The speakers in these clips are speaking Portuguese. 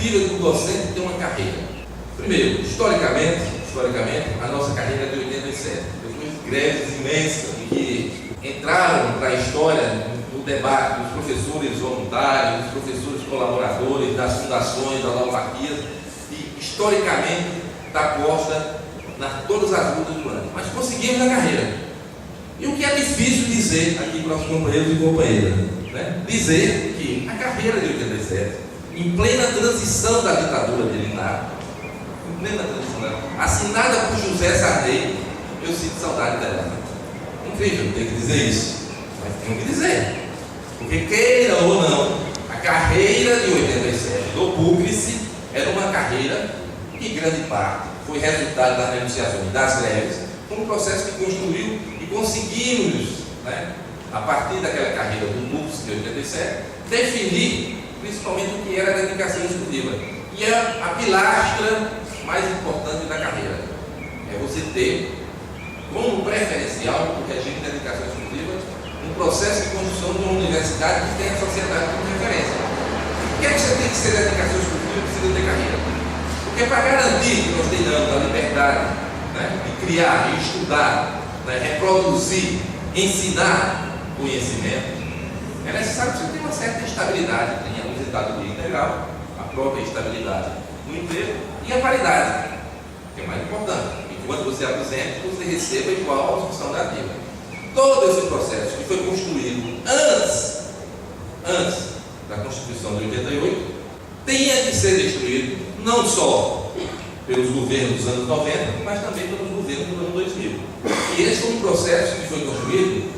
expectativa do docente ter uma carreira? Primeiro, historicamente, a nossa carreira é de 87. Depois de greves imensas que entraram para a história no debate dos professores voluntários, dos professores colaboradores, das fundações, das autarquias, e historicamente está posta nas todas as lutas do ano. Mas conseguimos a carreira. E o que é difícil dizer aqui para os companheiros e companheiras, né? Dizer que a carreira de 87, em plena transição da ditadura militar, assinada por José Sarney, eu sinto saudade dela. Incrível ter que dizer isso, mas tenho que dizer, porque queira ou não, a carreira de 87 do Públice era uma carreira que, em grande parte, foi resultado das negociações, das greves, um processo que construiu e conseguimos, né, a partir daquela carreira do Públice de 87, definir principalmente o que era a dedicação exclusiva. E é a pilastra mais importante da carreira. É você ter como preferencial o regime de dedicação exclusiva um processo de construção de uma universidade que tenha a sociedade como referência. Por que é que você tem que ser dedicação exclusiva e precisa ter carreira? Porque para garantir que nós tenhamos a liberdade, né, de criar, de estudar, né, reproduzir, ensinar conhecimento, é necessário que você tenha uma certa estabilidade, tenha um resultado integral, a própria estabilidade no emprego e a qualidade, que é mais importante. E quando você aposenta, você receba igual à função da ativa. Todo esse processo que foi construído antes da Constituição de 88 tinha de ser destruído não só pelos governos dos anos 90, mas também pelos governos do ano 2000. E esse foi um processo que foi construído.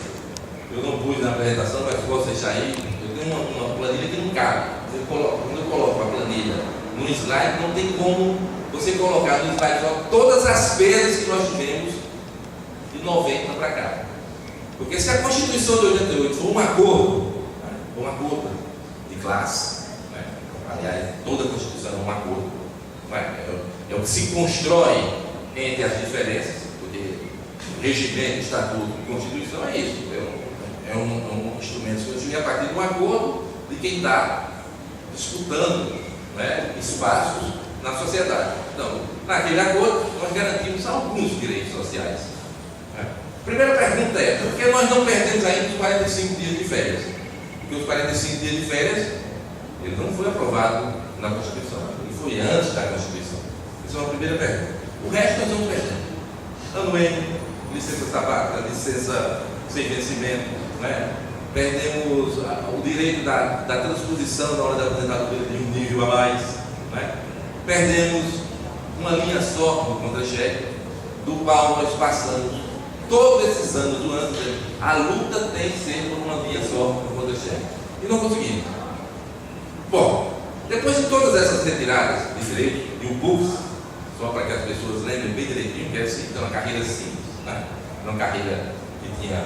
Eu não pus na apresentação, mas posso deixar aí. Eu tenho uma planilha que não cabe. Quando eu coloco a planilha no slide, não tem como você colocar no slide só todas as perdas que nós tivemos de 90 para cá. Porque se a Constituição de 88 for um acordo de classe, né? Aliás, toda a Constituição é um acordo, né? É o que se constrói entre as diferenças, porque regimento, estatuto e Constituição é isso, é um instrumento que construído a partir de um acordo de quem está disputando, né, espaços na sociedade. Então, naquele acordo, nós garantimos alguns direitos sociais. Né? Primeira pergunta é, por que nós não perdemos ainda os 45 dias de férias? Porque os 45 dias de férias, ele não foi aprovado na Constituição, ele foi antes da Constituição. Essa é uma primeira pergunta. O resto nós vamos perdendo. Anuênio, licença sabática, licença sem vencimento, né? Perdemos o direito da transposição na hora da aposentadoria de um nível a mais, né? Perdemos uma linha só no contra-cheque, do qual nós passamos todos esses anos do ano. A luta tem que ser por uma linha só no contra-cheque. E não conseguimos. Bom, depois de todas essas retiradas de direito, e o curso, só para que as pessoas lembrem bem direitinho, que é assim, então, uma carreira simples, né? Uma carreira que tinha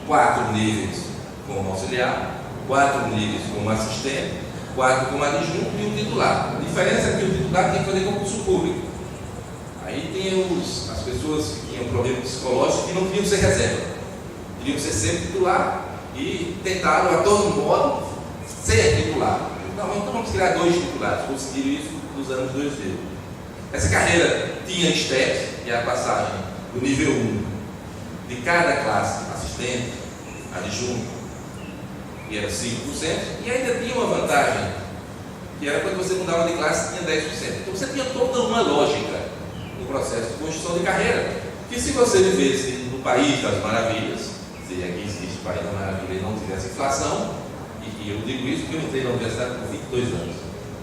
4 níveis como auxiliar, 4 níveis como assistente, 4 como adjunto e um titular. A diferença é que o titular tem que fazer concurso público. Aí tem as pessoas que tinham problemas psicológicos que não queriam ser reserva, queriam ser sempre titular e tentaram a todo modo ser titular. Então vamos criar 2 titulares, conseguiram isso nos anos 2000. Essa carreira tinha STEP, que é a passagem do nível 1 de cada classe, assistente, adjunto, que era 5%, e ainda tinha uma vantagem, que era quando você mudava de classe, tinha 10%. Então você tinha toda uma lógica no processo de construção de carreira, que se você vivesse no país das maravilhas, se aqui existe o país da maravilha e não tivesse inflação, e eu digo isso porque eu entrei na universidade com 22 anos,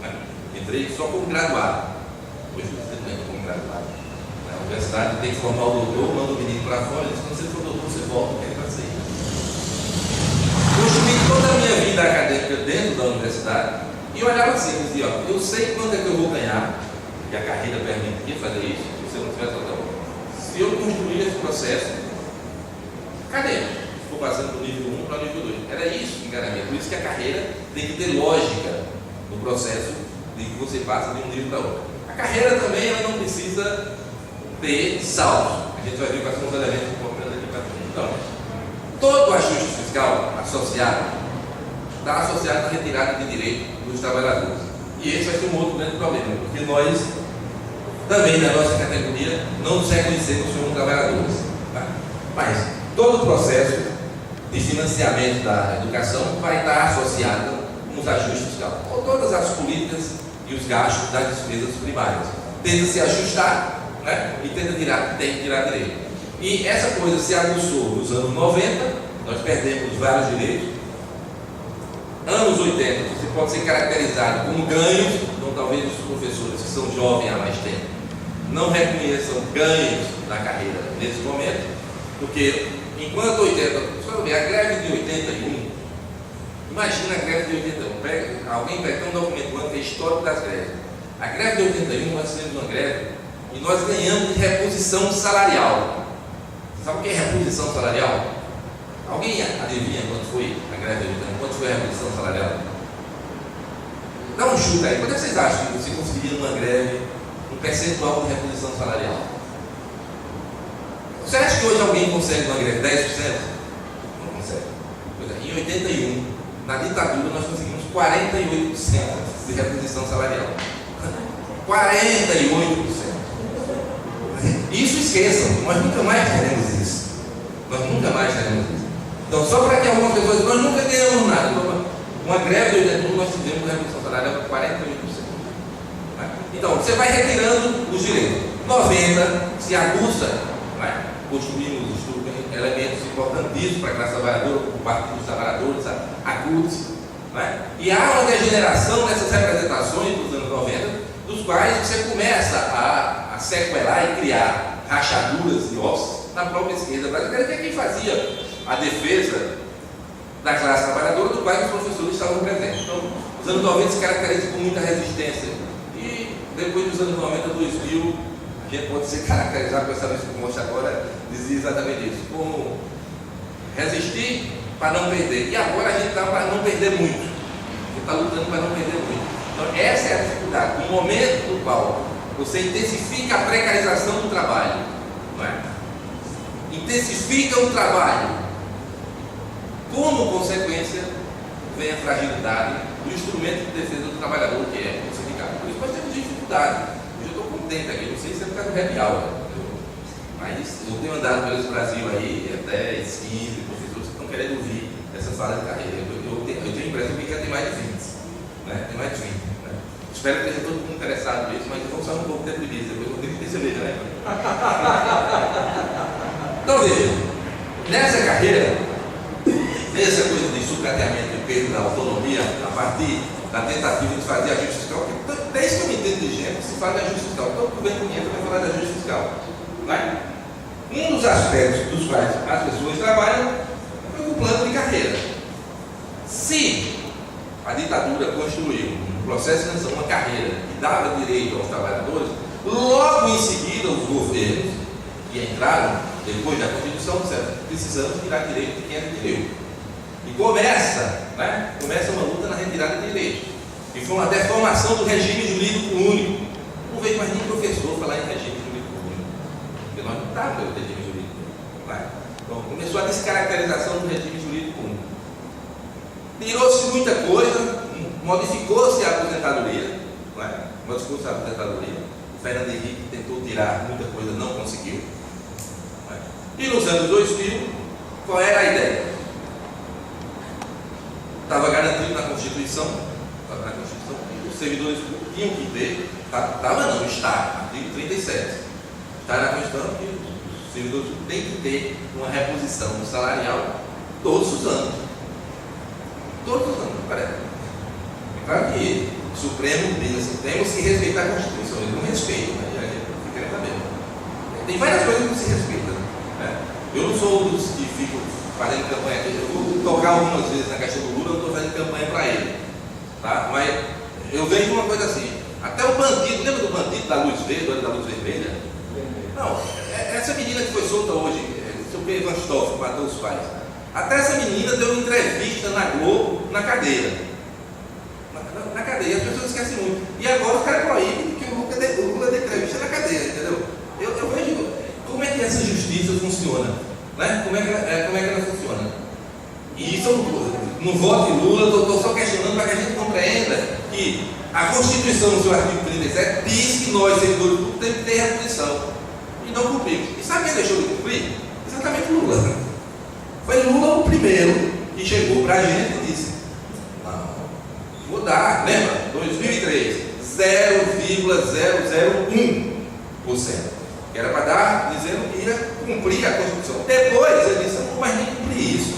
né? Entrei só como graduado, hoje eu estou como graduado. A universidade tem que formar o doutor, manda o menino para fora, e diz, quando você for doutor, você volta, que ele vai sair. Construí toda a minha vida acadêmica dentro da universidade e eu olhava assim, eu dizia, ó, eu sei quanto é que eu vou ganhar, e a carreira permitia fazer isso, se você não tivesse outra. Se eu construir esse processo, cadê? Vou passando do nível 1 para o nível 2. Era isso que garantia. Por isso que a carreira tem que ter lógica no processo de que você passa de um nível para outro. A carreira também ela não precisa ter saldo. A gente vai ver quais são os elementos importantes aqui para frente. Então, todo ajuste fiscal associado está associado à retirada de direito dos trabalhadores. E esse vai ser um outro grande problema, porque nós, também na nossa categoria, não nos reconhecemos como trabalhadores. Tá? Mas todo o processo de financiamento da educação vai estar associado com os ajustes fiscais, com todas as políticas e os gastos das despesas primárias. Tenta se ajustar, né? E tem que tirar direito. E essa coisa se aguçou nos anos 90, nós perdemos vários direitos. Anos 80, você pode ser caracterizado como ganhos, então talvez os professores que são jovens há mais tempo não reconheçam ganhos na carreira nesse momento, porque enquanto 80, só ver a greve de 81, imagina a greve de 81, alguém pega um documento que é histórico das greves. A greve de 81, nós fizemos uma greve e nós ganhamos de reposição salarial. Sabe o que é reposição salarial? Alguém adivinha quanto foi a greve de 81? Quanto foi a reposição salarial? Dá um chute aí. Quanto é que vocês acham que você conseguiria numa greve um percentual de reposição salarial? Você acha que hoje alguém consegue numa greve 10%? Não consegue. Pois é, em 81, na ditadura, nós conseguimos 48% de reposição salarial. 48%. Isso esqueçam, nós nunca mais teremos isso. Nós nunca mais teremos isso. Então, só para que algumas pessoas, nós nunca ganhamos nada. Uma greve de 81, nós tivemos uma reposição salarial de 48%. Então, você vai retirando os direitos. 90 se aguça, né? Construímos elementos importantíssimos para a classe trabalhadora, o Partido dos Trabalhadores, a CUT, né? E há uma degeneração nessas representações dos anos 90, dos quais você começa a sequelar e criar rachaduras e ossos na própria esquerda brasileira, que é quem fazia a defesa da classe trabalhadora, do qual os professores estavam presentes. Então, os anos 90 se caracterizam por muita resistência. E depois dos anos 90, 2000, a gente pode ser caracterizado com essa lista que eu mostro agora, dizia exatamente isso, como resistir para não perder. E agora a gente está para não perder muito. A gente está lutando para não perder muito. Então, essa é a dificuldade. No momento no qual você intensifica a precarização do trabalho, não é? Intensifica o trabalho, como consequência, vem a fragilidade do instrumento de defesa do trabalhador, que é o sindicato. Por isso nós temos dificuldade. Eu estou contente aqui, não sei se é por causa do happy hour, mas eu tenho andado pelo Brasil aí, até 15 professores que estão querendo ouvir essa fase de carreira. Eu tenho a impressão que já tem mais de 20, né? Tem mais de 20. Né? Espero que esteja todo mundo interessado nisso, mas eu vou sair um pouco deprimido, depois eu vou ter que ter cerveja, né? Então veja, nessa carreira, essa coisa de sucateamento e perda da autonomia a partir da tentativa de fazer ajuste fiscal, porque desde que eu me entendo de gente se fala de ajuste fiscal, todo governo que entra vai falar de ajuste fiscal. Né? Um dos aspectos dos quais as pessoas trabalham é o plano de carreira. Se a ditadura construiu um processo de transição, uma carreira que dava direito aos trabalhadores, logo em seguida os governos que entraram depois da Constituição disseram: precisamos tirar direito de quem adquiriu. E começa uma luta na retirada de direitos. E foi uma deformação do regime jurídico único. Não vejo mais nem professor falar em regime jurídico único, porque nós não estávamos no regime jurídico único. Né? Então começou a descaracterização do regime jurídico único. Tirou-se muita coisa, modificou-se a aposentadoria. Né? Modificou-se a aposentadoria. O Fernando Henrique tentou tirar muita coisa, não conseguiu. Né? E nos anos 2000, qual era a ideia? Estava garantido na Constituição, que os servidores públicos tinham que ter, está, artigo 37, está na Constituição que os servidores públicos têm que ter uma reposição salarial todos os anos. Todos os anos, parece. É claro que o Supremo diz assim: temos que respeitar a Constituição, eles não respeitam, né? A gente fica sabendo. Tem várias coisas que não se respeitam. Né? Eu não sou dos que ficam fazendo campanha aqui. Eu vou tocar algumas vezes na questão do Lula, eu estou fazendo campanha para ele. Tá? Mas eu vejo uma coisa assim: até o bandido, lembra do bandido da luz verde, da luz vermelha? Não, essa menina que foi solta hoje, o Ivan Stoff, que matou os pais. Até essa menina deu uma entrevista na Globo, na cadeia. Na cadeia, as pessoas esquecem muito. E agora os caras proíbem que o Lula dê entrevista na cadeia, entendeu? Eu vejo como é que essa justiça funciona. Né? Como é que ela funciona? E isso no voto de Lula, eu estou só questionando para que a gente compreenda que A Constituição, no seu artigo 37, diz que nós, servidores públicos, temos que ter reposição. E não cumprimos. E sabe quem deixou de cumprir? Exatamente Lula. Foi Lula o primeiro que chegou para a gente e disse: não, vou dar, lembra? 2003, 0,001%. Que era para dar, dizendo que ia cumprir a Constituição. Depois ele disse: não vou mais nem cumprir isso.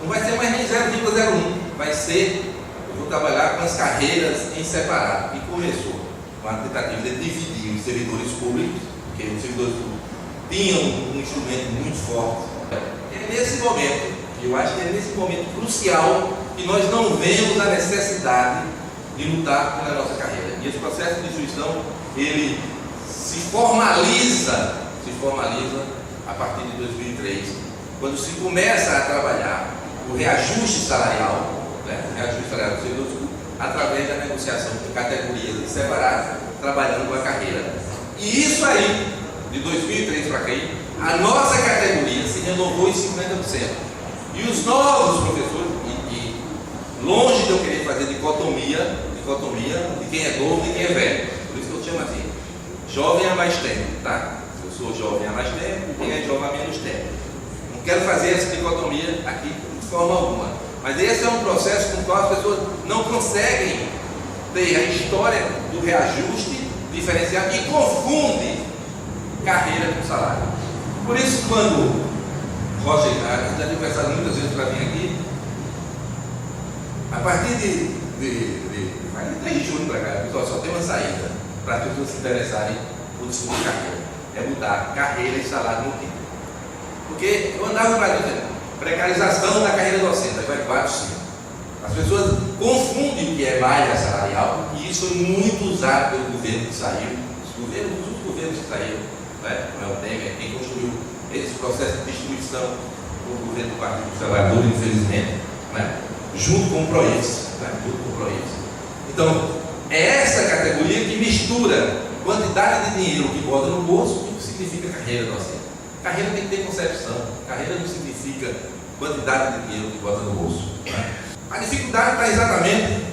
Não vai ser mais nem 0,01. Vai ser, eu vou trabalhar com as carreiras em separado. E começou com a tentativa de dividir os servidores públicos, porque os servidores públicos tinham um instrumento muito forte. É nesse momento, eu acho que é nesse momento crucial que nós não vemos a necessidade de lutar pela nossa carreira. E esse processo de instituição, ele se formaliza a partir de 2003, quando se começa a trabalhar o reajuste salarial, o reajuste salarial dos servidores públicos, através da negociação de categorias separadas, trabalhando com a carreira. E isso aí, de 2003 para cá, a nossa categoria se renovou em 50%. E os novos professores, e longe de eu querer fazer dicotomia de quem é novo e quem é velho, por isso que eu chamo assim, jovem há mais tempo, tá? Eu sou jovem há mais tempo, quem é jovem há menos tempo. Não quero fazer essa dicotomia aqui de forma alguma. Mas esse é um processo com o qual as pessoas não conseguem ter a história do reajuste diferenciado e confunde carreira com salário. Por isso, quando Roger já tem conversado muitas vezes para vir aqui, a partir de 3 de julho para cá, pessoal, só tem uma saída para as pessoas se interessarem por discutir carreira. É mudar carreira e salário no tempo. Porque eu andava no Brasil dizendo, precarização da carreira docente, aí vai 4, 5. As pessoas confundem o que é malha salarial, e isso foi muito usado pelo governo que saiu, os governos que saíram, não é o Temer, quem construiu esse processo de distribuição do governo do Partido dos Trabalhadores, infelizmente, junto com o PROIS. Então, é essa categoria que mistura quantidade de dinheiro que bota no bolso e o que significa carreira docente. Carreira tem que ter concepção. Carreira não significa quantidade de dinheiro que bota no bolso. A dificuldade está exatamente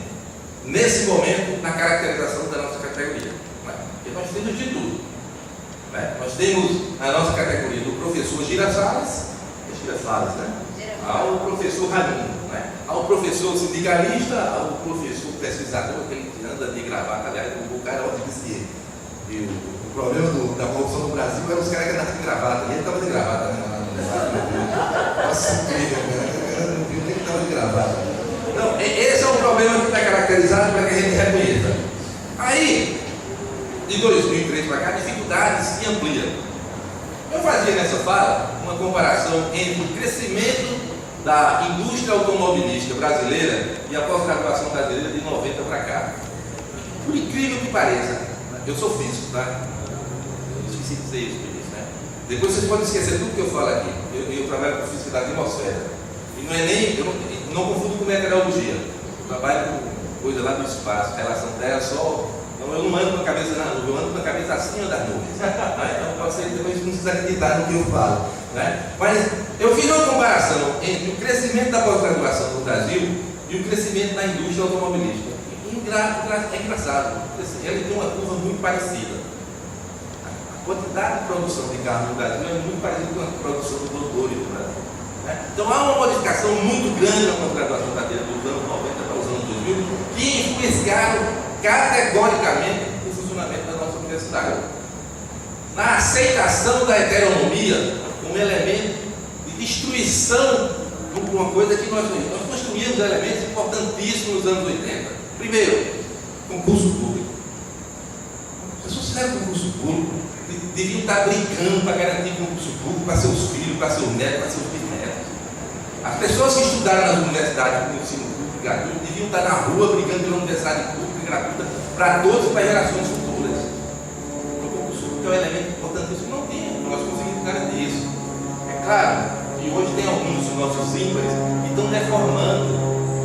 nesse momento na caracterização da nossa categoria. Porque nós temos de tudo. Nós temos na nossa categoria do professor Girafales, ao professor Raimundo, ao professor sindicalista, ao professor pesquisador, aquele que anda de gravata. Aliás, o cara disse que o problema da corrupção no Brasil era os caras que andavam de gravata, e ele estava de gravata, Nossa, incrível, eu não vi nem que estava de gravata. Então, esse é um problema que está caracterizado para que a gente reconheça. Aí, de 2003 para cá, a dificuldade se amplia. Eu fazia nessa fala uma comparação entre o crescimento da indústria automobilística brasileira e a pós-graduação brasileira de 90 para cá. Por incrível que pareça, eu sou físico, tá? Eu esqueci de dizer isso, Depois vocês podem esquecer tudo que eu falo aqui. Eu trabalho com física da atmosfera. E não é nem, eu não confundo com meteorologia. Eu trabalho com coisa lá do espaço, relação terra-sol. Então eu não ando com a cabeça na nuvem, eu ando com a cabeça acima das nuvens. Então vocês depois não precisam acreditar no que eu falo. Mas eu fiz uma comparação entre o crescimento da pós-graduação no Brasil e o crescimento da indústria automobilística. É engraçado, ele tem uma curva muito parecida. A quantidade de produção de carro no Brasil é muito parecida com a produção do motores no Brasil. Então há uma modificação muito grande na pós-graduação brasileira dos anos 90 para os anos 2000 que influenciaram categoricamente o funcionamento da nossa universidade. Na aceitação da heteronomia como elemento de destruição de uma coisa que nós construímos elementos importantíssimos nos anos 80. Primeiro, concurso público. As pessoas fizeram concurso público, deviam estar brincando para garantir concurso público para seus filhos, para seus netos, para seus bisnetos. As pessoas que estudaram nas universidades com ensino público gratuito deviam estar na rua brigando pela universidade pública e gratuita para todos e para gerações futuras. O concurso público é um elemento importantíssimo. Não tinha, nós conseguimos garantir isso. É claro que hoje tem alguns dos nossos ímpares que estão deformando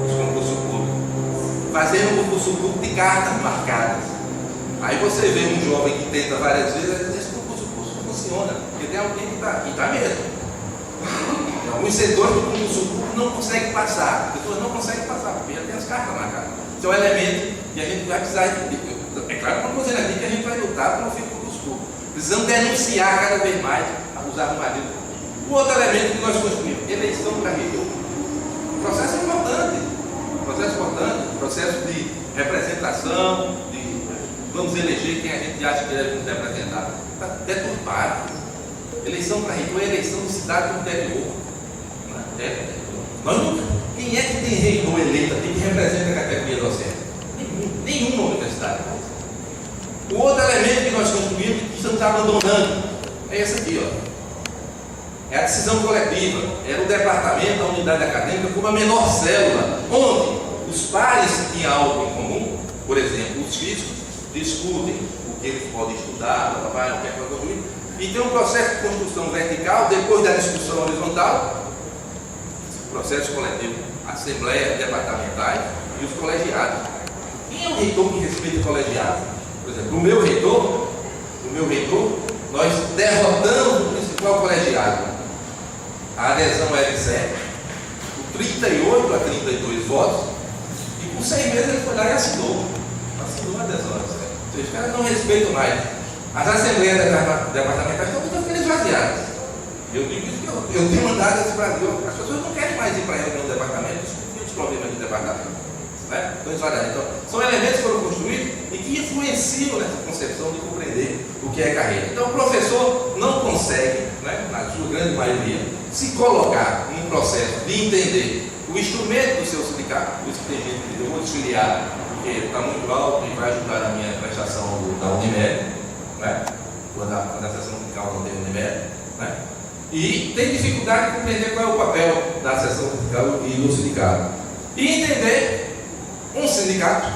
os concursos públicos, fazendo o concurso público de cartas marcadas. Aí você vê um jovem que tenta várias vezes, esse concurso público não funciona, porque tem alguém que está, e está mesmo. Em alguns setores do concurso público não consegue passar, as pessoas não conseguem passar, porque já tem as cartas marcadas. Isso é um elemento que a gente vai precisar. É claro que não estou dizendo aqui que a gente vai lutar pelo fim do concurso público. Precisamos denunciar cada vez mais os arrumadeiros. O outro elemento que nós construímos, eleição para reitor. Processo importante. Processo de representação, vamos eleger quem a gente acha que deve nos representar. Está deturpado. Eleição para reitor é eleição de cidade do interior. Quem é que tem reitor eleito aqui que representa a categoria docente? Nenhuma universidade. O outro elemento que nós construímos e que estamos abandonando é esse aqui, ó. É a decisão coletiva. Era o departamento, a unidade acadêmica, como a menor célula, onde os pares que tinham algo em comum, por exemplo, os físicos, discutem o que eles podem estudar, o que é que vai construir, e tem um processo de construção vertical, depois da discussão horizontal, processo coletivo, assembleias departamentais e os colegiados. Quem é o reitor que respeita o colegiado? Por exemplo, o meu reitor, nós derrotamos o principal colegiado. A adesão era 7, por 38 a 32 votos, e por 6 meses ele foi lá e assinou a adesão. Ou seja, os caras não respeitam mais. As assembleias departamentais estão todas ficando esvaziadas. Eu digo isso que eu tenho mandado esse Brasil. As pessoas não querem mais ir para a reunião do departamento, discutir os problemas do departamento. Estão esvaziadas. Então, são elementos que foram construídos e que influenciam nessa concepção de compreender o que é carreira. Então, o professor não consegue, na sua grande maioria, se colocar num processo de entender o instrumento do seu sindicato. Por isso que tem gente que eu vou desfiliar, porque está muito alto e vai ajudar na minha prestação da Unimed, quando a sessão sindical não tem Unimed, e tem dificuldade de compreender qual é o papel da sessão sindical e do sindicato. E entender um sindicato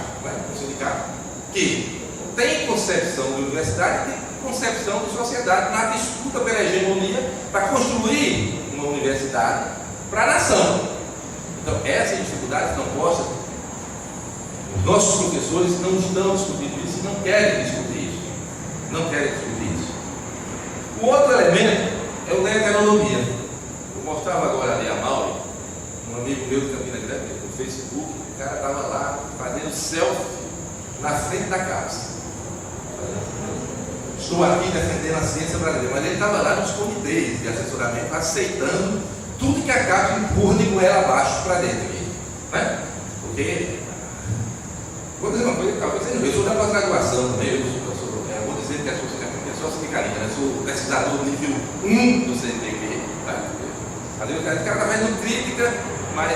que tem concepção de universidade e tem concepção de sociedade na disputa pela hegemonia para construir uma universidade para a nação. Então, essas dificuldades estão postas. Os nossos professores não estão discutindo isso e não querem discutir isso. O outro elemento é o da heteronomia. Eu mostrava agora ali a Mauri, um amigo meu de Campina Grande, no Facebook, o cara estava lá fazendo selfie na frente da casa. Estou aqui defendendo a ciência brasileira, mas ele estava lá nos comitês de assessoramento, aceitando tudo que a CAPES empurra de goela abaixo para dentro. Porque, vou dizer uma coisa, eu sou da pós-graduação também, vou dizer que é só sindicalista, eu sou pesquisador do nível 1 do CNPq. O cara está fazendo crítica, mas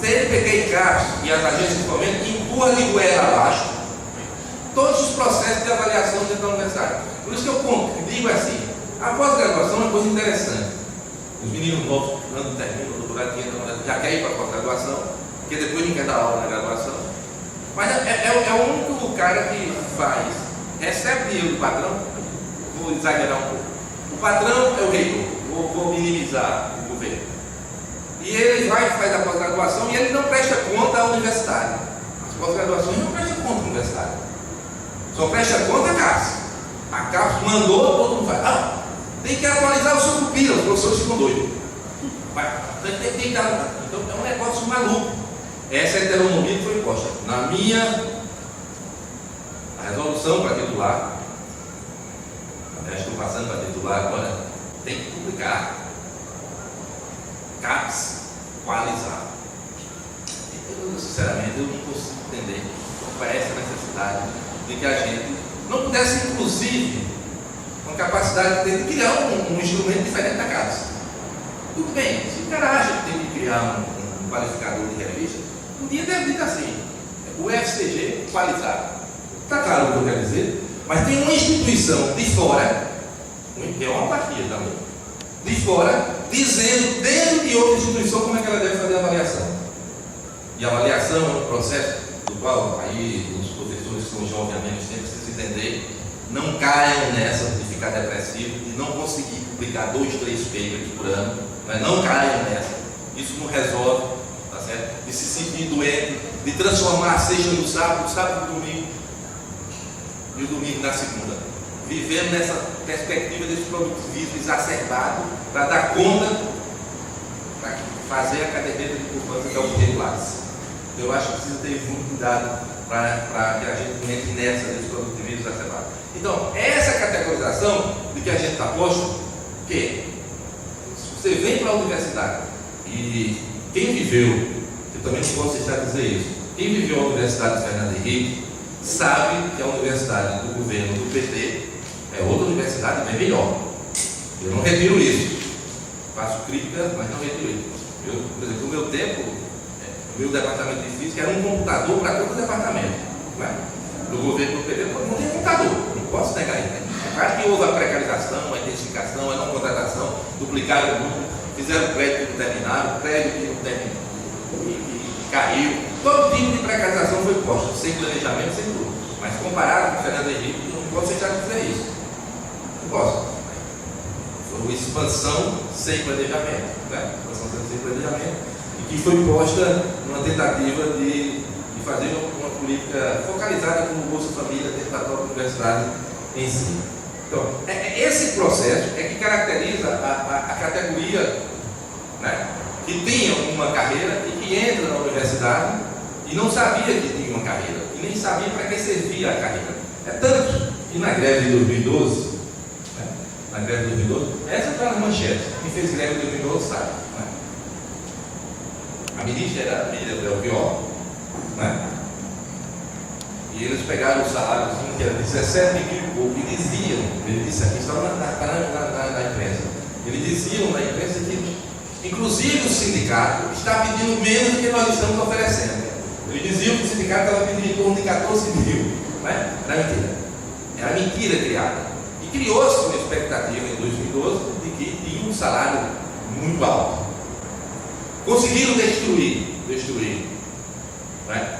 CNPq e CAPES e as agências de fomento empurram de goela abaixo todos os processos de avaliação dentro da universidade. Por isso que eu digo assim, a pós-graduação é uma coisa interessante. Os meninos novos, quando terminam o doutorado, já querem ir para a pós-graduação, porque depois não quer dar aula na graduação. Mas é o único cara que recebe dinheiro do patrão. Vou exagerar um pouco. O patrão é o reitor, vou minimizar o governo. E ele vai e faz a pós-graduação e ele não presta conta à universidade. As pós-graduações não prestam conta à universidade. Só presta conta a CAPES. A CAPES mandou, todo mundo vai. Tem que atualizar o seu pupilo, os professores ficam doidos. Tem que dar. Então é um negócio maluco. Essa heteronomia que foi imposta. Na minha resolução para titular, estou passando para titular agora, tem que publicar CAPES qualizado. Eu, sinceramente, eu não consigo entender qual é essa necessidade de que a gente não pudesse, inclusive, com capacidade de criar um instrumento diferente da CAPES. Tudo bem, se o cara acha que tem que criar um qualificador de revista, um dia deve estar assim, o FCG qualizado. Está claro o que eu quero dizer? Mas tem uma instituição de fora, que é uma autarquia também, de fora, dizendo dentro de outra instituição como é que ela deve fazer a avaliação. E a avaliação é um processo do qual aí os professores que são jovens há menos tempo precisam entender, não caiam nessa de ficar depressivo, de não conseguir publicar 2, 3 papers por ano, mas não caiam nessa. Isso não resolve, tá certo? De se sentir doente, de transformar a sexta no sábado, o sábado no domingo e o domingo na segunda. Vivendo nessa perspectiva desse produtivismo exacerbado para dar conta, para fazer a caderneta de poupança que é o de classe. Eu acho que precisa ter muito cuidado para que a gente não entre nessa desse produtivismo exacerbado. Então, essa categorização de que a gente está posto, que se você vem para a universidade e quem viveu, eu também não posso deixar de dizer isso, quem viveu a Universidade de Fernando Henrique sabe que a universidade do governo do PT é outra universidade bem melhor. Eu não retiro isso. Faço crítica, mas não retiro isso. Por exemplo, no meu tempo, o meu departamento de física era um computador para todo o departamento. No governo do PT não tem computador, não posso negar isso. Claro que houve a precarização, a intensificação, a não contratação, duplicaram o número, fizeram crédito que não terminaram, crédito que não terminou, e caiu. Todo tipo de precarização foi posta, sem planejamento, sem tudo. Mas comparado com o Fernando Henrique, não posso deixar de dizer isso. Não posso. Foi uma expansão sem planejamento. Expansão sem planejamento. E que foi posta numa tentativa de fazer uma política focalizada como Bolsa Família dentro da própria universidade em si. Então, esse processo é que caracteriza a categoria, né, que tinha uma carreira e que entra na universidade e não sabia que tinha uma carreira, e nem sabia para que servia a carreira. É tanto que na greve de 2012, na greve de 2012, essa está na manchete, quem fez greve de 2012 sabe. A ministra era a Miriam Belchior, e eles pegaram o salário que era 17 mil e pouco, e diziam, ele disse aqui, só na imprensa, eles diziam na imprensa que inclusive o sindicato está pedindo menos do que nós estamos oferecendo. Eles diziam que o sindicato estava pedindo em torno de 14 mil. Era mentira. Era mentira criada. E criou-se uma expectativa em 2012 de que tinha um salário muito alto. Conseguiram destruir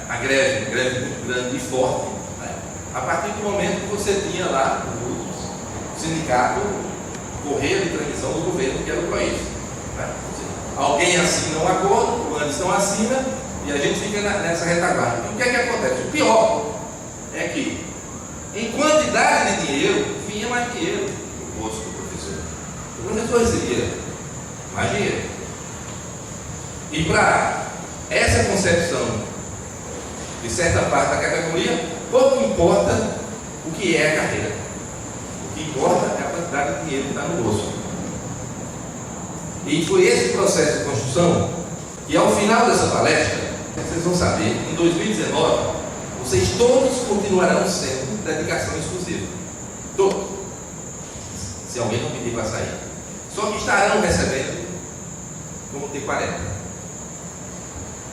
a greve muito grande e forte, a partir do momento que você tinha lá o sindicato correia de transmissão do governo, que era o PROIS. Alguém assina um acordo, o Anderson assina e a gente fica nessa retaguarda. E o que é que acontece? O pior é que, em quantidade de dinheiro, vinha mais dinheiro no bolso do professor. O professor recebia mais dinheiro. E para essa concepção de certa parte da categoria, pouco importa o que é a carreira. O que importa é a quantidade de dinheiro que está no bolso. E foi esse processo de construção que, ao final dessa palestra, vocês vão saber, em 2019, vocês todos continuarão sendo dedicação exclusiva. Todos. Se alguém não pedir para sair. Só que estarão recebendo como T40.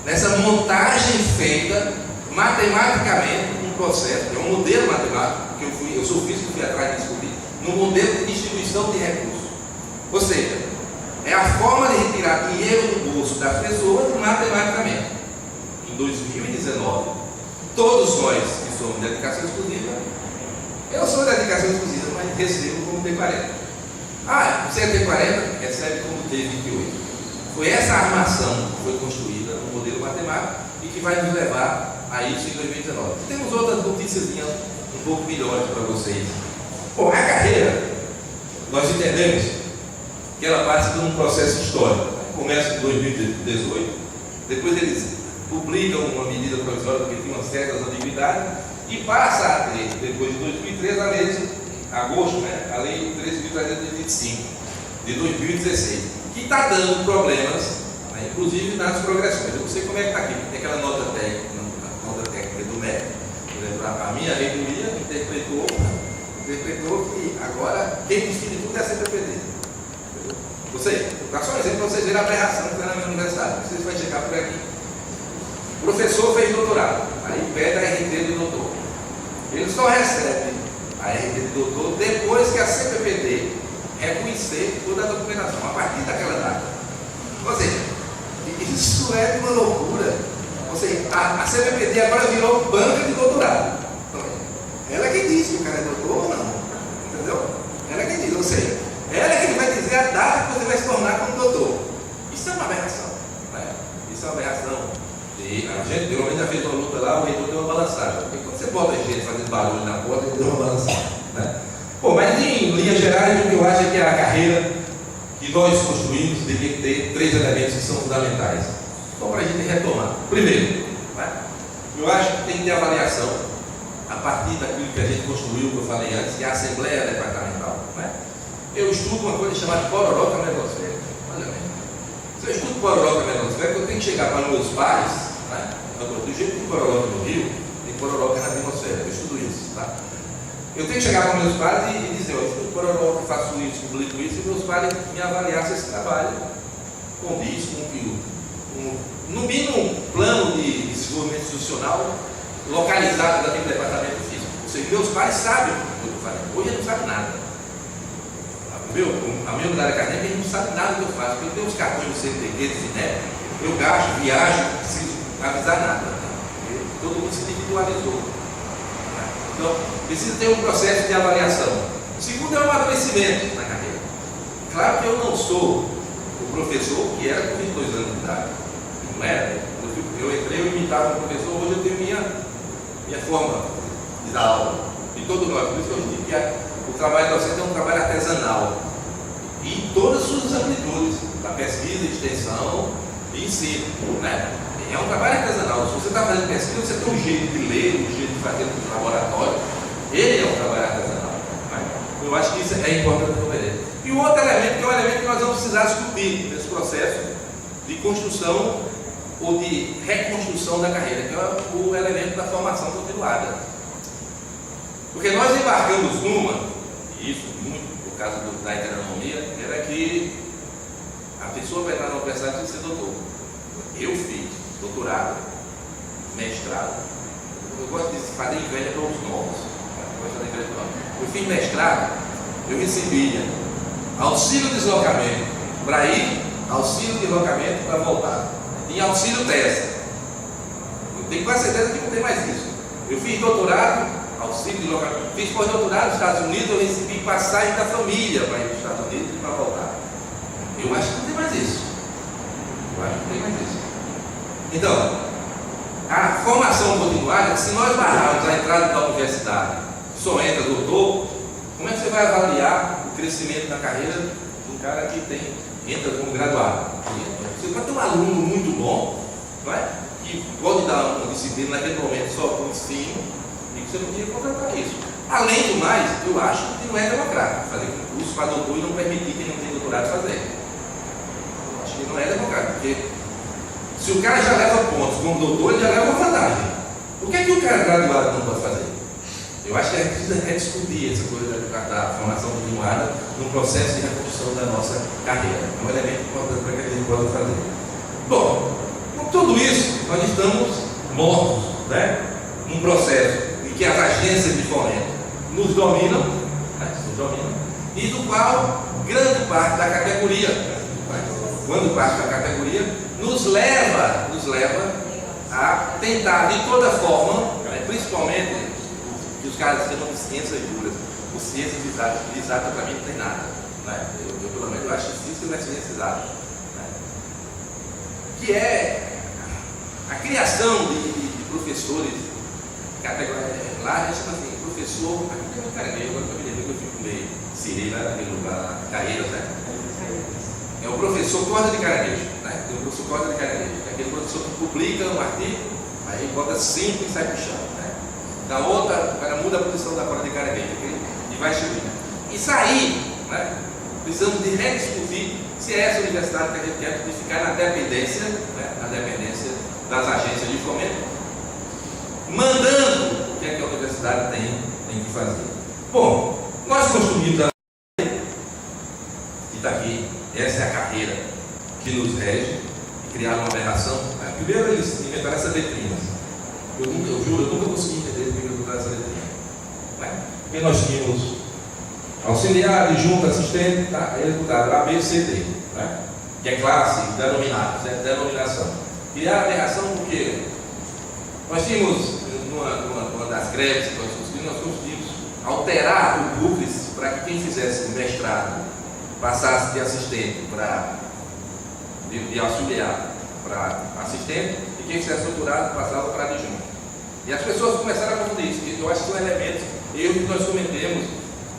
Nessa montagem feita matematicamente, um processo, é um modelo matemático, que eu sou físico, fui atrás de descobrir, no modelo de distribuição de recursos. Ou seja, é a forma de retirar dinheiro do bolso das pessoas matematicamente. Em 2019, todos nós que somos de dedicação exclusiva, eu sou de dedicação exclusiva, mas recebo como T40. Você é T40, recebe como T28. Foi essa armação que foi construída no modelo matemático e que vai nos levar a isso em 2019. Temos outras notícias um pouco melhores para vocês. Bom, a carreira, nós entendemos que ela passa por um processo histórico. Começa em 2018, depois eles publicam uma medida provisória que tinha umas certas ambiguidades e passa a ter, depois de 2013, a lei de agosto, a lei 13.325 de 2016, que está dando problemas, inclusive nas progressões. Eu não sei como é que está aqui, tem aquela nota técnica do MEC. Por exemplo, a minha reitoria interpretou que agora quem decide tudo é a CPPD. Você, dá só um exemplo para vocês verem a aberração que está na minha universidade. Vocês vão checar por aqui. O professor fez doutorado, aí pede a RT do doutor. Ele só recebe a RT do doutor depois que a CPPD reconhecer toda a documentação, a partir daquela data. Ou seja, isso é uma loucura. Ou seja, a CPPD agora virou banca de doutorado. Ela é que diz que o cara é doutor ou não. Entendeu? Ela é que diz, ou seja, ela é que vai dizer a data que você vai se tornar como doutor. Isso é uma aberração. Isso é uma aberração. E a gente, pelo menos, já fez uma luta lá, o reitor deu uma balançada. Porque quando você bota a gente fazendo barulho na porta, ele deu uma balançada. Bom, mas em linhas gerais, o que eu acho é que a carreira que nós construímos deveria ter 3 elementos que são fundamentais. Só para a gente retomar. Primeiro, Eu acho que tem que ter avaliação a partir daquilo que a gente construiu, que eu falei antes, que é a Assembleia Departamental. Né? Eu estudo uma coisa chamada pororoca mesosférica. Olha bem. Se eu estudo pororoca mesosférica, eu tenho que chegar para meus pares, né? Do jeito que tem pororoca no Rio, tem pororoca na atmosfera. Eu estudo isso. Tá? Eu tenho que chegar para meus pares e dizer, eu estudo pororoca, faço isso, publico isso, e meus pares me avaliar se esse trabalho condiz com no mínimo um plano de desenvolvimento institucional localizado daquele departamento físico. Ou seja, meus pares sabem o que eu estou fazendo. Hoje ele não sabe nada. A minha unidade acadêmica ele não sabe nada do que eu faço. Porque eu tenho os cartões do CNPq, do INEP, eu gasto, viajo, não preciso avisar nada. Todo mundo se individualizou. Então, precisa ter um processo de avaliação. O segundo é o amadurecimento na carreira. Claro que eu não sou o professor que era com 22 anos de idade. Não era. Eu entrei, eu imitava um professor, hoje eu tenho minha forma de dar aula. E todo nós, por isso que eu digo que o trabalho docente é um trabalho artesanal. E em todas as suas amplitudes, da pesquisa, extensão e ensino. Né? É um trabalho artesanal. Se você está fazendo pesquisa, você tem um jeito de ler, um jeito de fazer no laboratório. Ele é um trabalho artesanal. Né? Eu acho que isso é importante compreender. E o outro elemento, que é um elemento que nós vamos precisar discutir nesse processo de construção ou de reconstrução da carreira, que é o elemento da formação continuada. Porque nós embarcamos numa, e isso muito por causa da heteronomia, era que a pessoa vai entrar na universidade e ser doutor. Eu fiz doutorado, mestrado, eu gosto de fazer inveja para os novos. Eu fiz mestrado, eu recebia auxílio deslocamento para ir, auxílio deslocamento para voltar, e auxílio tese. Eu tenho quase certeza que não tem mais isso. Eu fiz doutorado, auxílio deslocamento, fiz pós-doutorado nos Estados Unidos, eu recebi passagem da família para ir para os Estados Unidos e para voltar. Eu acho que não tem mais isso. Eu acho que não tem mais isso. Então, a formação continuada, se nós barrarmos a entrada da universidade, só entra doutor, como é que você vai avaliar o crescimento da carreira do cara que entra como graduado? Você pode ter um aluno muito bom, não é? Que pode dar uma disciplina naquele momento só com ensino, e que você não podia contratar isso. Além do mais, eu acho que não é democrático fazer concurso para doutor e não permitir quem não tem doutorado fazer. Eu acho que não é democrático, porque se o cara já leva pontos como doutor, ele já leva uma vantagem. O que é que o cara graduado não pode fazer? Eu acho que a gente precisa rediscutir essa coisa da formação continuada no processo de reconstrução da nossa carreira. É um elemento importante para que a gente possa fazer. Bom, com tudo isso, nós estamos mortos, né? Num processo em que as agências de fomento nos dominam, e do qual grande parte da categoria, quando parte da categoria, nos leva a tentar de toda forma, principalmente que os caras chamam de ciências duras, ou ciências exatas para mim não tem nada. Né? Eu pelo menos acho que isso não é ciência exata. Né? Que é a criação de professores, lá a gente chama assim, professor, aqui tem um caranguejo, agora eu me lembro que eu fico meio sirei lá naquele lugar, Caeiras, né? É o professor corda de caranguejo, né? Tem o professor corda de caranguejo, é aquele professor que publica um artigo, aí bota 5 e sai pro chão, né? Da outra, o cara muda a posição da corda de caranguejo e vai subindo. Isso aí, né? Precisamos de rediscutir se é essa universidade que a gente quer, de ficar na dependência, né? Na dependência das agências de fomento, mandando o que é que a universidade tem que fazer. Bom, nós construímos a que está aqui, essa é a carreira que nos rege, e criaram uma aberração. Primeiro eles inventaram essas letrinas. Eu juro, eu nunca consegui entender porque eles inventaram essa letrinha. Né? Porque nós tínhamos auxiliar, adjunto, assistente, tá? Eles botaram A, B, C, D, né? Que é classe, denominado, certo? Denominação. E a aberração porque nós tínhamos, numa das greves que nós conseguimos alterar o CUFES para que quem fizesse mestrado passasse de assistente de auxiliar para assistente, e quem fizesse doutorado passava para adjunto. E as pessoas começaram a confundir isso, porque eu acho que são elementos, erros que nós cometemos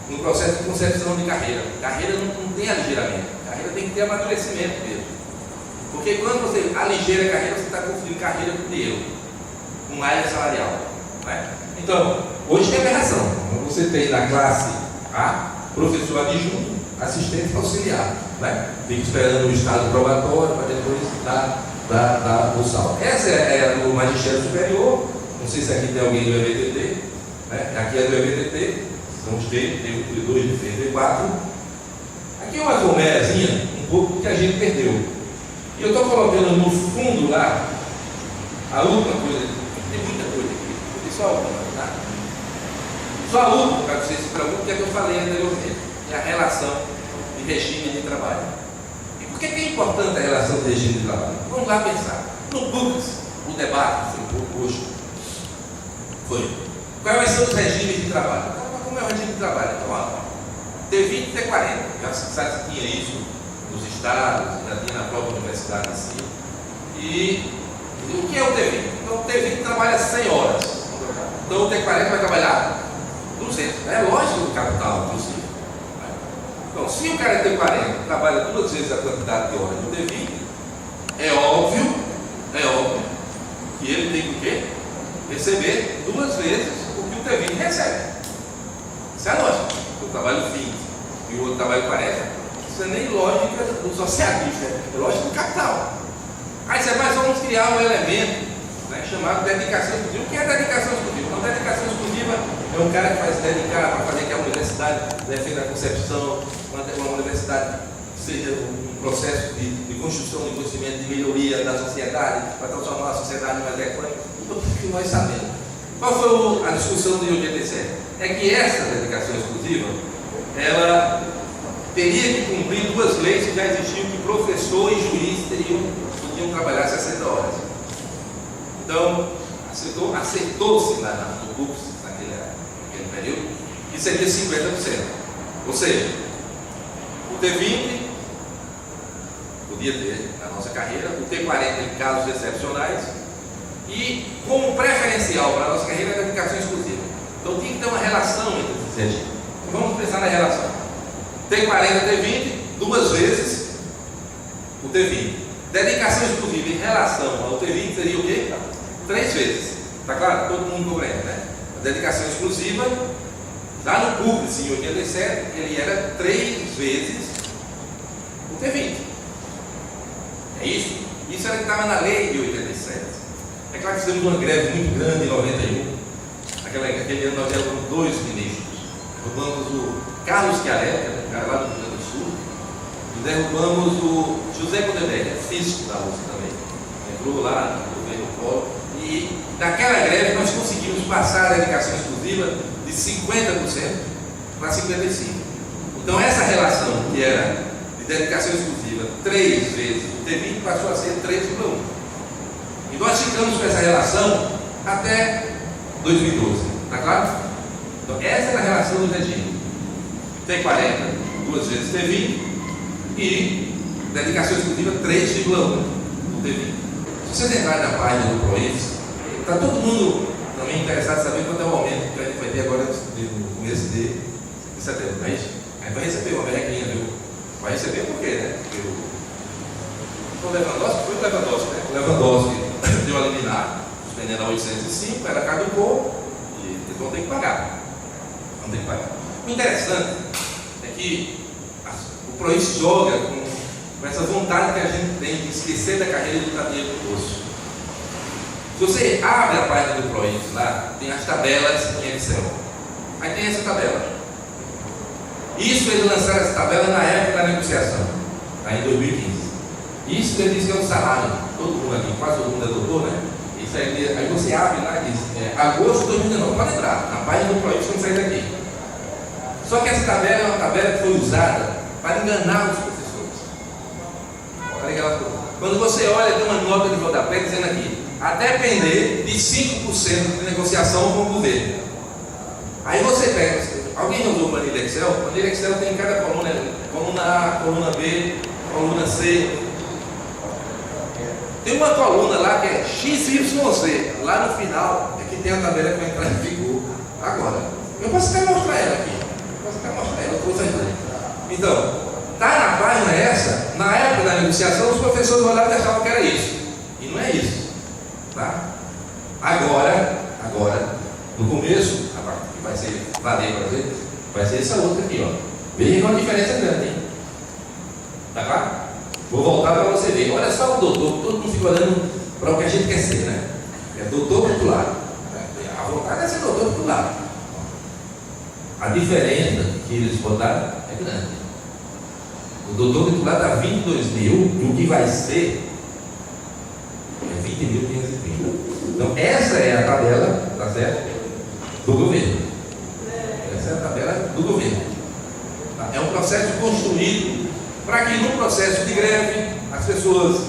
no processo de concepção de carreira. Carreira não tem aligeiramento, carreira tem que ter amadurecimento mesmo. Porque quando você aligeira a carreira, você está confundindo carreira com erro, com numa área salarial. Né? Então, hoje tem aberração. Você tem na classe A, professor adjunto, assistente auxiliar. Né? Fica esperando o estado probatório para depois dar o salto. Essa é o magistério superior. Não sei se aqui tem alguém do EBTT. Né? Aqui é do EBTT. Vamos ter, tem o 2 de fevereiro 4. Aqui é uma colmeiazinha, um pouco que a gente perdeu. E eu estou colocando no fundo lá a última coisa. Tem muita coisa aqui. Tem só uma, tá? Só a última, para vocês se preocupem, que é que eu falei anteriormente. É a relação de regime de trabalho. E por que é importante a relação de regime de trabalho? Vamos lá pensar. No PUCS, o debate foi um pouco hoje. Foi. Quais são os regimes de trabalho? Como é o regime de trabalho? Então, ó, T20 e T40. Já tinha isso nos estados, já tinha na própria universidade assim. E o que é o T20? Então, o T20 trabalha 100 horas. Então, o T40 vai trabalhar 200. É lógico o capital, inclusive. Então, se o cara é T40 trabalha 2 vezes a quantidade de horas do T20, é óbvio que ele tem que o quê? Receber 2 vezes o que o T20 recebe. Isso é lógico. Eu trabalho 20 e o outro trabalha 40. Isso é nem lógica do socialista, é lógica do capital. Aí você vai, vamos criar um elemento, né, chamado dedicação exclusiva. O que é dedicação exclusiva? Então, dedicação exclusiva é um cara que vai se dedicar para fazer que a universidade defenda a concepção, uma universidade seja um processo de construção de conhecimento, de melhoria da sociedade, para transformar a sociedade mais econômica. Tudo que nós sabemos. Qual foi a discussão de 87? É que essa dedicação exclusiva, ela teria que cumprir 2 leis que já existiam, que professor e juiz podiam trabalhar 60 horas. Então, aceitou-se lá no CUPS, naquele período, que seria 50%. Ou seja, o T20 podia ter na nossa carreira, o T40 em casos excepcionais, e como preferencial para a nossa carreira é a dedicação exclusiva. Então tinha que ter uma relação entre esses regimes. Vamos pensar na relação. T40, T20, 2 vezes o T20. Dedicação exclusiva em relação ao T20 seria o quê? 3 vezes. Está claro? Todo mundo compreende, né? A dedicação exclusiva, lá no PUCS em 87, ele era 3 vezes o T20. É isso? Isso era que estava na lei de 87. É claro que fizemos uma greve muito grande em 91. Aquele ano nós derrubamos 2 ministros. Derrubamos o Carlos Chiaretta, um cara lá do Rio Grande do Sul, e derrubamos o José Codebelli, físico da USP também. Entrou lá no governo Polo. E naquela greve nós conseguimos passar a dedicação exclusiva de 50% para 55%. Então essa relação que era de dedicação exclusiva 3 vezes o T20 passou a ser 3,1. E nós ficamos com essa relação até 2012. Está claro? Então essa era a relação do regime. T40, 2 vezes T20 e dedicação exclusiva 3,1 do T20. Se vocês entrarem na página do PROINFS, está todo mundo também interessado em saber quanto é o aumento que a gente vai ter agora no começo de setembro, não é isso? A gente vai receber uma merrequinha, viu? Vai receber por quê, né? Porque o Lewandowski foi o Lewandowski, né? O Lewandowski deu a liminar, suspendendo a 805, ela caducou e eles vão ter que pagar. Vão ter que pagar. O interessante é que o PROINFS joga com essa vontade que a gente tem de esquecer da carreira do dinheiro do bolso. Se você abre a página do PROINFS lá, tem as tabelas em Excel. Aí tem essa tabela. Isso eles lançaram essa tabela na época da negociação, aí em 2015. Isso ele diz que é um salário. Todo mundo aqui, quase todo mundo é doutor, né? Isso aí você abre lá e diz, agosto de 2019, pode entrar, na página do PROINFS quando sair daqui. Só que essa tabela é uma tabela que foi usada para enganar os professores. Quando você olha, tem uma nota de rodapé dizendo aqui, a depender de 5% de negociação com o governo. Aí você pega, alguém já usou planilha Excel? Planilha Excel tem cada coluna, coluna A, coluna B, coluna C. Tem uma coluna lá que é XYZ, lá no final é que tem a tabela que vai entrar em vigor agora. Eu posso até mostrar ela aqui, eu estou usando. Então, está na página essa, na época da negociação, os professores olhavam e achavam que era isso. E não é isso. Tá? Agora No começo, a parte que vai ser valer para você, vai ser essa outra aqui, ó. Veja que é uma diferença grande, hein? Tá claro? Vou voltar para você ver. Olha só o doutor, todo mundo fica olhando para o que a gente quer ser, né? É doutor titular. A vontade é ser doutor titular. A diferença que eles botaram é grande. O doutor titular dá 22 mil e o que vai ser é 20.530. Então, essa é a tabela, tá certo? Do governo. Essa é a tabela do governo. Tá? É um processo construído para que no processo de greve as pessoas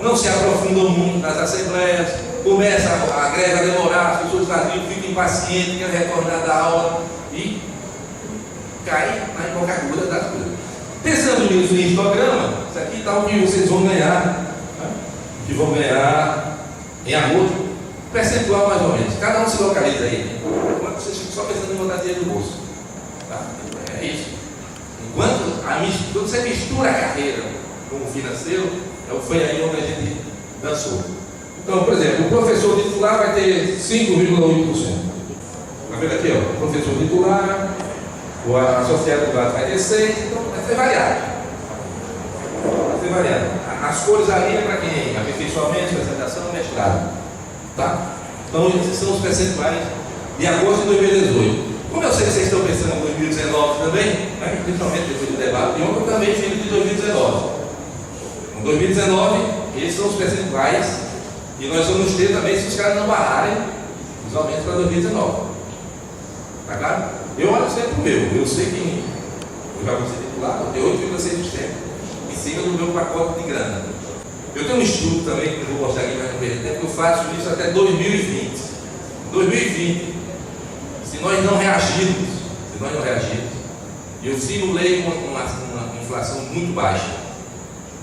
não se aprofundam muito nas assembleias, começa a greve a demorar, as pessoas ficam impacientes, querem retornar da aula e cai na embocadura das coisas. Pensando nisso em histograma, isso aqui está o que vocês vão ganhar, né? Que vão ganhar em agosto, percentual mais ou menos. Cada um se localiza aí. Enquanto vocês ficam só pensando em botar dinheiro no bolso. Tá? É isso. Enquanto quando você mistura a carreira com o financeiro, foi aí onde a gente dançou. Então, por exemplo, o professor titular vai ter 5,8%. Está vendo aqui, ó? O professor titular, o associado do lado vai ter 6%, então vai ser variável. Vai ser variável. As cores ali é para quem? Aperfeiçoamento, especialização, mestrado. Tá? Então, esses são os percentuais de agosto de 2018. Como eu sei que vocês estão pensando em 2019 também, né? Principalmente depois do debate de ontem, eu também fiz de 2019. Em 2019, esses são os percentuais e nós vamos ter também, se os caras não barrarem, os aumentos para 2019. Tá claro? Eu olho sempre o meu. Eu sei que eu já vou ser titular, eu tenho 8,6% em cima do meu pacote de grana. Eu tenho um estudo também, que eu vou mostrar aqui mais no tempo, que eu faço isso até 2020. 2020, se nós não reagirmos, eu simulei uma inflação muito baixa.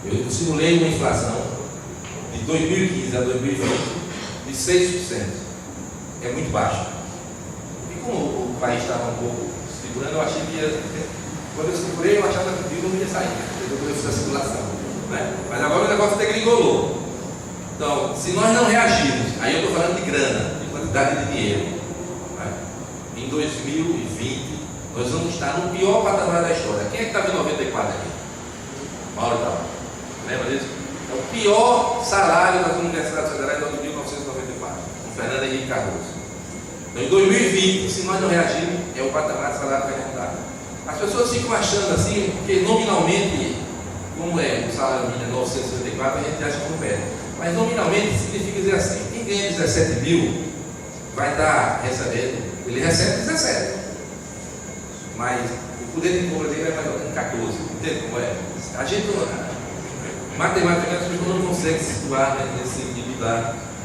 Eu simulei uma inflação de 2015 a 2020 de 6%. É muito baixo. E como o país estava um pouco segurando, eu achei que ia. Quando eu segurei, eu achava que o vírus não ia sair, depois da circulação. Né? Mas agora o negócio degringolou. Então, se nós não reagirmos, aí eu estou falando de grana, de quantidade de dinheiro. Né? Em 2020, nós vamos estar no pior patamar da história. Quem é que estava em 94 aqui? Mauro estava. Lembra disso? É o pior salário das universidades federais em 1994, com Fernando Henrique Cardoso. Então, em 2020, se nós não reagirmos, é o patamar de salário que vai aumentar. As pessoas ficam achando assim, porque nominalmente, como é o salário mínimo 954, a gente acha que não perde. Mas nominalmente significa dizer assim: quem ganha 17 mil vai estar recebendo, ele recebe 17. Mas o poder de compra dele vai mais ou menos 14. Entende como é? A gente, matematicamente, as pessoas não conseguem se situar nesse sentido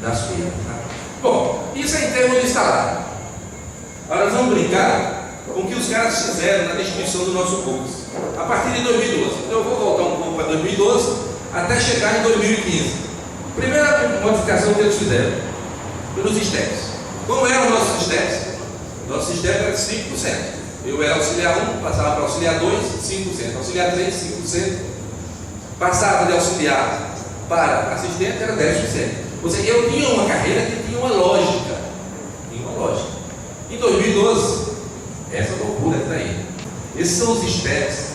das coisas. Tá? Bom, isso é em termos de salário. Agora vamos brincar com o que os caras fizeram na distribuição do nosso curso a partir de 2012. Então eu vou voltar um pouco para 2012 até chegar em 2015. Primeira modificação que eles fizeram pelos STEPs. Como eram os nossos STEPs? Nosso STEP era de 5%. Eu era auxiliar 1, passava para auxiliar 2, 5%. Auxiliar 3, 5%. Passava de auxiliar para assistente, era 10%. Ou seja, eu tinha uma carreira que tinha uma lógica. Em 2012, essa loucura está aí. Esses são os STEPs.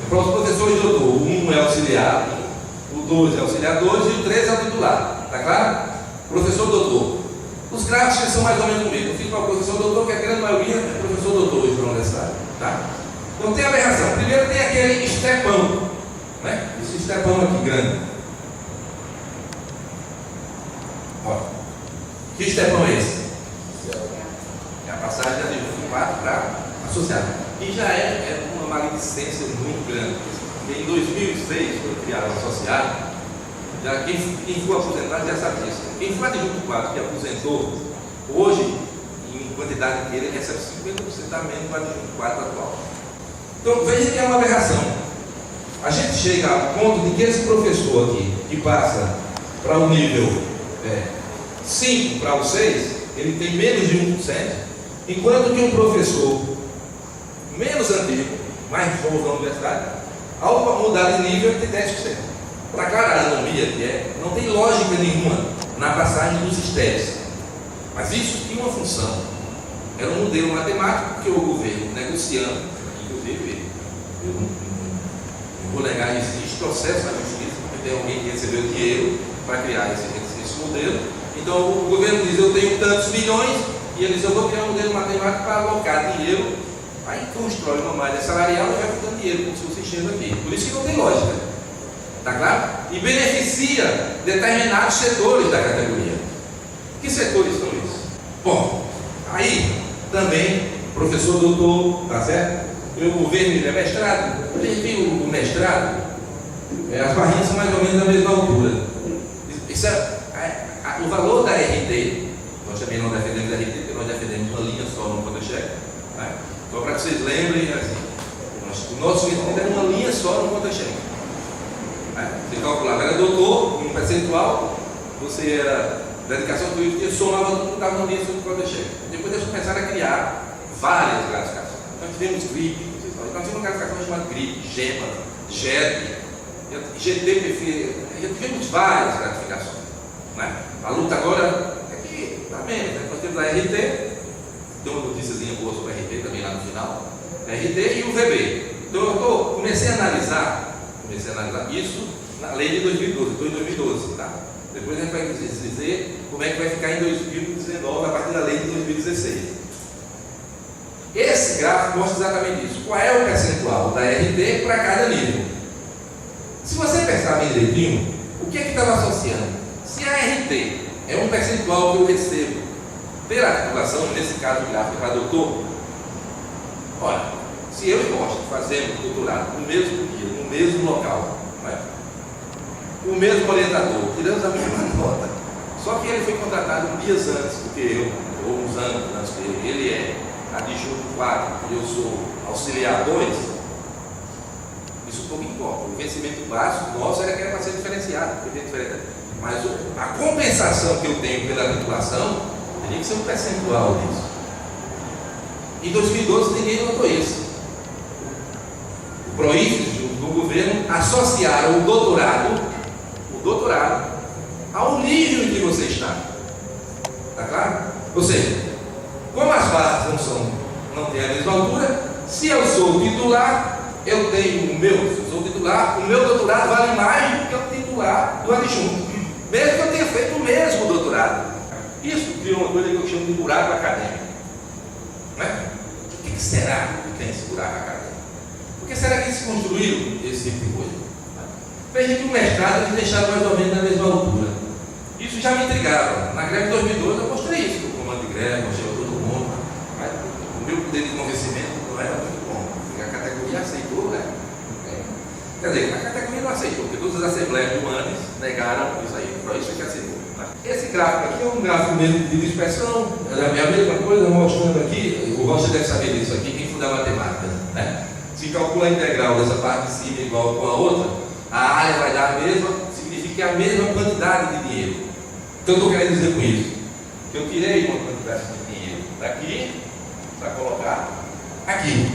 Para os professores de doutor, o 1 é auxiliar, o 2 é auxiliar 2 e o 3 é o titular. Está claro? Professor doutor. Os gráficos são mais ou menos comigo. Eu fiz para o professor doutor, que a grande maioria é professor doutor hoje na universidade. Tá? Então tem a aberração. Primeiro tem aquele estepão. Né? Esse estepão aqui, grande. Olha. Que estepão é esse? É a passagem da divisão 4 para associado. E já é uma maledicência muito grande. Porque em 2006, quando criaram o associado, já quem foi aposentado já sabe disso. Quem foi adjunto 4 que aposentou, hoje, em quantidade de dinheiro, recebe 50% a menos do adjunto 4 atual. Então veja que é uma aberração. A gente chega ao ponto de que esse professor aqui, que passa para o nível 5 para o 6, ele tem menos de 1%, enquanto que um professor menos antigo, mais novo da universidade, ao mudar de nível, ele tem 10%. Para aclarar a anomia que é, não tem lógica nenhuma na passagem dos STEPs. Mas isso tinha uma função. Era um modelo matemático que o governo negociando, inclusive, eu não vou negar, existe processo na justiça, porque tem alguém que recebeu dinheiro para criar esse modelo. Então o governo diz, eu tenho tantos milhões, e eles, eu vou criar um modelo matemático para alocar dinheiro, aí constrói uma malha salarial e vai ficando dinheiro, como se fosse enchendo aqui. Por isso que não tem lógica. Está claro? E beneficia determinados setores da categoria. Que setores são esses? Bom, aí também, professor doutor, tá certo? O governo é mestrado. A gente tem o mestrado, as barrinhas são mais ou menos da mesma altura. Isso o valor da RT, nós também não defendemos a RT, porque nós defendemos uma linha só no contra-cheque. Né? Só para que vocês lembrem, assim, o nosso investimento era uma linha só no contra-cheque. Você calculava, era doutor, um percentual, você era dedicação turística, somava tudo, dava uma linha sobre o contra-cheque. Depois eles começaram a criar várias classificações. Nós tivemos GRIP, nós tivemos uma classificação chamada GRIP, GEMA, GED, GTPF, já tivemos várias classificações. Né? A luta agora é que, tá menos, né? Nós temos a RT, tem uma noticiazinha boa sobre a RT também lá no final, a RT e o VB. Então eu comecei a analisar isso na lei de 2012, estou em 2012, tá? Depois a gente vai dizer como é que vai ficar em 2019, a partir da lei de 2016. Esse gráfico mostra exatamente isso. Qual é o percentual da RT para cada nível? Se você pensar bem direitinho, o que é que estava associando? Se a RT é um percentual que eu recebo pela titulação, nesse caso o gráfico para doutor, olha, se eu e Rocha fazemos doutorado no mesmo dia, no mesmo local, né? O mesmo orientador, tiramos a mesma nota, só que ele foi contratado dias antes do que eu, ou uns anos antes do que ele é adjunto 4 e eu sou auxiliar 2, isso pouco importa. O vencimento básico nosso era que era para ser diferenciado, mas a compensação que eu tenho pela titulação teria que ser um percentual disso. Em 2012 ninguém notou isso. O PROIF, junto com o governo, associaram o doutorado ao nível em que você está. Está claro? Ou seja, como as bases não têm a mesma altura, se eu sou titular, eu tenho se eu sou titular, o meu doutorado vale mais do que o titular do adjunto, mesmo que eu tenha feito o mesmo doutorado. Isso criou uma coisa que eu chamo de buraco acadêmico. Né? O que será que tem esse buraco acadêmico? Por que será que se construiu esse tipo de coisa? Veja que o mestrado eles deixaram mais ou menos na mesma altura. Isso já me intrigava. Na greve de 2012 eu mostrei isso no comando de greve, mostrei a todo mundo. Mas o meu poder de convencimento não era muito bom. Porque a categoria aceitou, né? Quer dizer, a categoria não aceitou, porque todas as assembleias do ANES negaram isso aí. Para isso que aceitou. Esse gráfico aqui é um gráfico mesmo de dispersão. É a mesma coisa, mostrando aqui. O Rocha deve saber disso aqui, quem estuda matemática. Né? Se calcula a integral dessa parte de cima igual com a outra, a área vai dar a mesma, significa que é a mesma quantidade de dinheiro. Então eu estou querendo dizer com isso que eu tirei uma quantidade de dinheiro daqui para colocar aqui.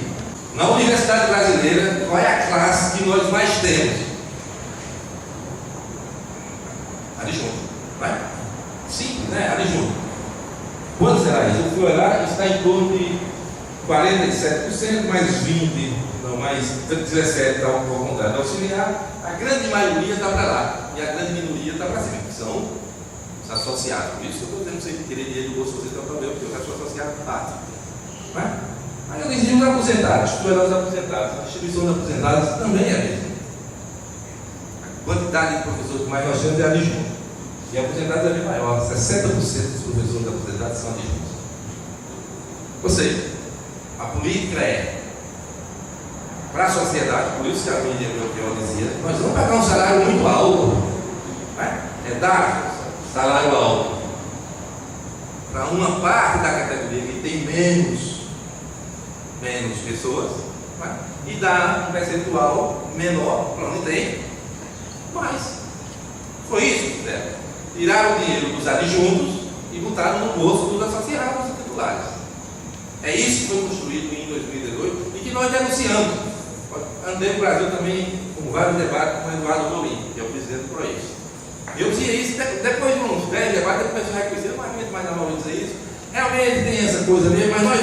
Na Universidade Brasileira, qual é a classe que nós mais temos? Adjunto. Vai? Simples, né? Adjunto. Quanto será isso? Eu fui olhar, está em torno de 47%, mais 20%, não, mais 17% está ao contrário do auxiliar. A grande maioria está para lá e a grande minoria está para cima, que são os associados. Por isso eu estou dizendo que você querer dinheiro do bolso, você tem um problema, porque eu sou associado parte. Aí eu dizia os aposentados, os aposentados, a distribuição dos aposentados também é a mesma. A quantidade de professores que mais nós temos é adjunto. E aposentados é bem maior, 60% dos professores aposentados são adjuntos. Ou seja, a política é para a sociedade, por isso que a mídia europeu dizia, nós vamos pagar um salário muito alto, né? É dar salário alto para uma parte da categoria que tem menos pessoas, né? E dar um percentual menor para onde tem mais. Foi isso que fizeram. Tiraram o dinheiro dos adjuntos e botaram no bolso dos associados e titulares. É isso que foi construído em 2018 e que nós denunciamos. Andei no Brasil também com vários debates com o Eduardo Molim, que é o presidente do PROIF. Eu dizia isso, depois de uns 10 debates, eu comecei a reconhecer, não aguento mais a mão dizer isso. Realmente tem essa coisa mesmo, mas nós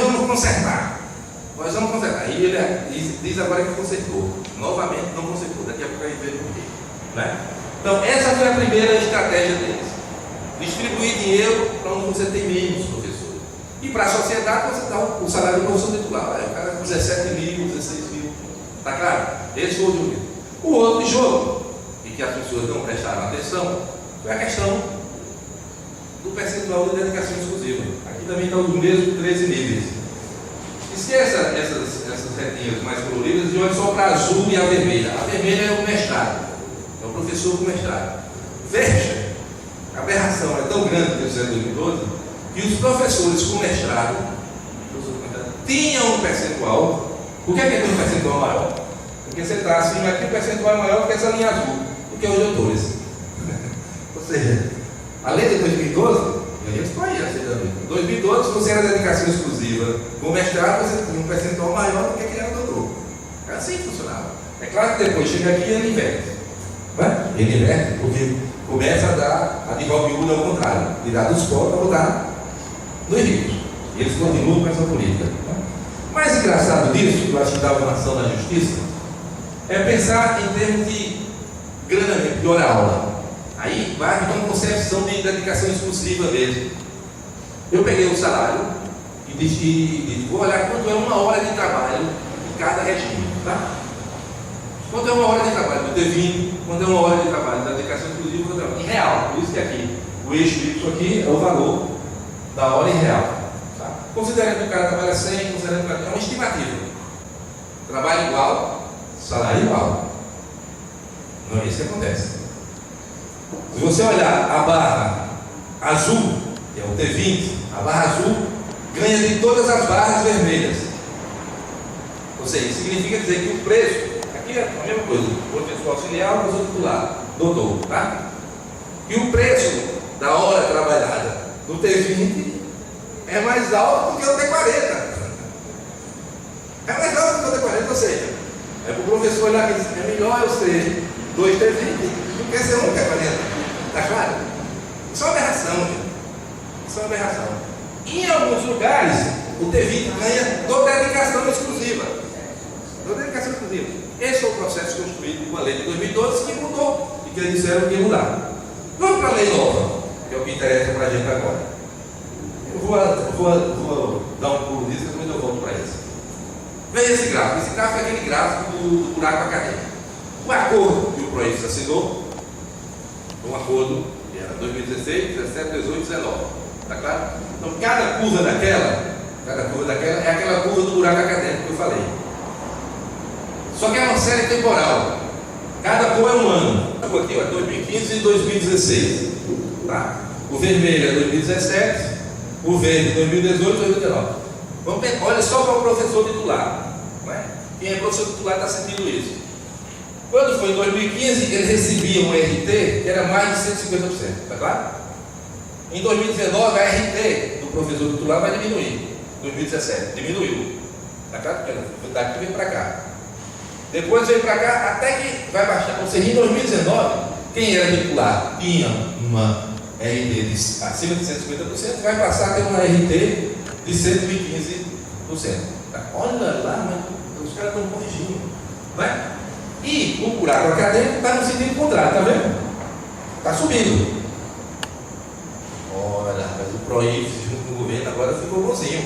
aqui, ele diz agora que consertou. Novamente não consertou, daqui a pouco a gente vê por quê. Né? Então, essa foi a primeira estratégia deles. Distribuir dinheiro para onde você tem menos professores. E para a sociedade você dá o salário do professor titular. O cara 17 mil, 16 mil. Está claro? Esse foi o jogo. O outro jogo, e que as pessoas não prestaram atenção, foi a questão do percentual de dedicação exclusiva. Aqui também estão os mesmos 13 níveis. Esqueça essas retinhas mais coloridas e olhe só para a azul e a vermelha. A vermelha é o mestrado, é o professor com mestrado. Veja, a aberração é tão grande que em 2012 que os professores com mestrado tinham um percentual. Por que tem um percentual maior? Porque você está acima aqui, o percentual é maior que essa linha azul, do que os doutores. Ou seja, além de 2012, eu estou aí aceitando. Em 2012, se você era dedicação exclusiva com mestrado, você tinha um percentual maior do que quem era doutor. É assim que funcionava. É claro que depois chega aqui e ele inverte. Né? Ele inverte porque começa a dar a de Robin Hood ao contrário, tirar dos pobres para botar nos ricos. E eles continuam com essa política. Né? O mais engraçado disso, que eu acho que dá uma ação na justiça, é pensar em termos de grana de hora aula. Aí vai haver uma concepção de dedicação exclusiva mesmo. Eu peguei o salário e disse, vou olhar quanto é uma hora de trabalho em cada regime, tá? Quanto é uma hora de trabalho do T20, quanto é uma hora de trabalho da dedicação exclusiva em real. Por isso que aqui, o eixo Y aqui é o valor da hora em real. Tá? Considerando que o cara trabalha 100, considerando que é uma estimativa. Trabalho igual, salário igual. Não é isso que acontece. Se você olhar a barra azul, que é o T20, a barra azul ganha de todas as barras vermelhas. Ou seja, isso significa dizer que o preço, aqui é a mesma coisa, professor auxiliar, professor titular, doutor, tá? E o preço da hora trabalhada do T20 é mais alto do que o T40. É mais alto do que o T40, ou seja, é para o professor olhar que é melhor eu ser 2 T20 do que ser 1 T40. Está claro? Isso é uma aberração, gente. Isso é uma aberração. Em alguns lugares, o T20 ganha toda a dedicação exclusiva. Toda a dedicação exclusiva. Esse é o processo construído com a lei de 2012 que mudou e que eles disseram que ia mudar. Vamos para a lei nova, que é o que interessa para a gente agora. Eu vou dar um pulo nisso e depois eu volto para isso. Veja esse gráfico. Esse gráfico é aquele gráfico do buraco acadêmico. O acordo que o PROIFES assinou, um acordo que era 2016, 17, 18, 19. Está claro? Então, cada curva daquela é aquela curva do buraco acadêmico que eu falei. Só que é uma série temporal. Cada cor é um ano. Aqui é 2015 e 2016. Tá? O vermelho é 2017, o verde 2018 e 2019. Vamos ver, olha só para o professor titular. Não é? Quem é professor titular está sentindo isso. Quando foi em 2015, ele recebia um RT que era mais de 150%, está claro? Em 2019, a RT do professor titular vai diminuir. 2017, diminuiu. Está claro? Porque daqui veio para cá. Depois veio para cá, até que vai baixar. Ou seja, em 2019, quem era titular tinha uma RT de acima de 150%, vai passar a ter uma RT de 115%. Tá? Olha lá, mas os caras estão corrigindo. Não é? E o buraco acadêmico está no sentido contrário, está vendo? Está subindo. Olha, mas o PROIFES junto com o governo agora ficou bonzinho.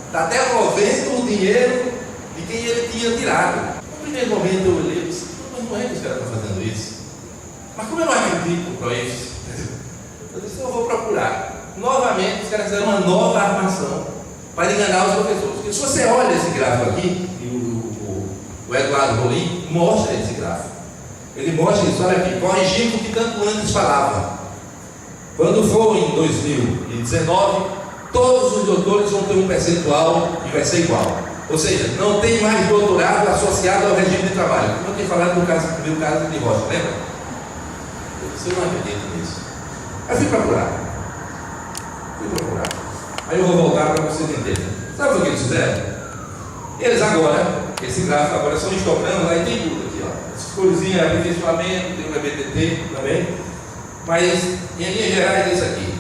Está devolvendo o dinheiro de quem ele tinha tirado. No primeiro momento eu olhei e disse, mas não é que os caras estão fazendo isso. Mas como eu não acredito no PROIFES, eu disse, eu vou procurar. Novamente os caras fizeram uma nova armação para enganar os professores. Porque se você olha esse gráfico aqui, o Eduardo Rolim mostra esse gráfico. Ele mostra isso, olha aqui, corrigindo o que tanto antes falava. Quando for em 2019, todos os doutores vão ter um percentual e vai ser igual. Ou seja, não tem mais doutorado associado ao regime de trabalho. Como eu tinha falado no caso de Rocha, lembra? Você não acredita nisso. Aí fui procurar. Aí eu vou voltar para vocês entenderem. Sabe o que eles fizeram? Eles agora, esse gráfico agora são histogramas, aí tem tudo aqui, ó. Essas coisinhas, aperfeiçoamento, tem o EBTT também. Mas, em linhas gerais, é isso aqui.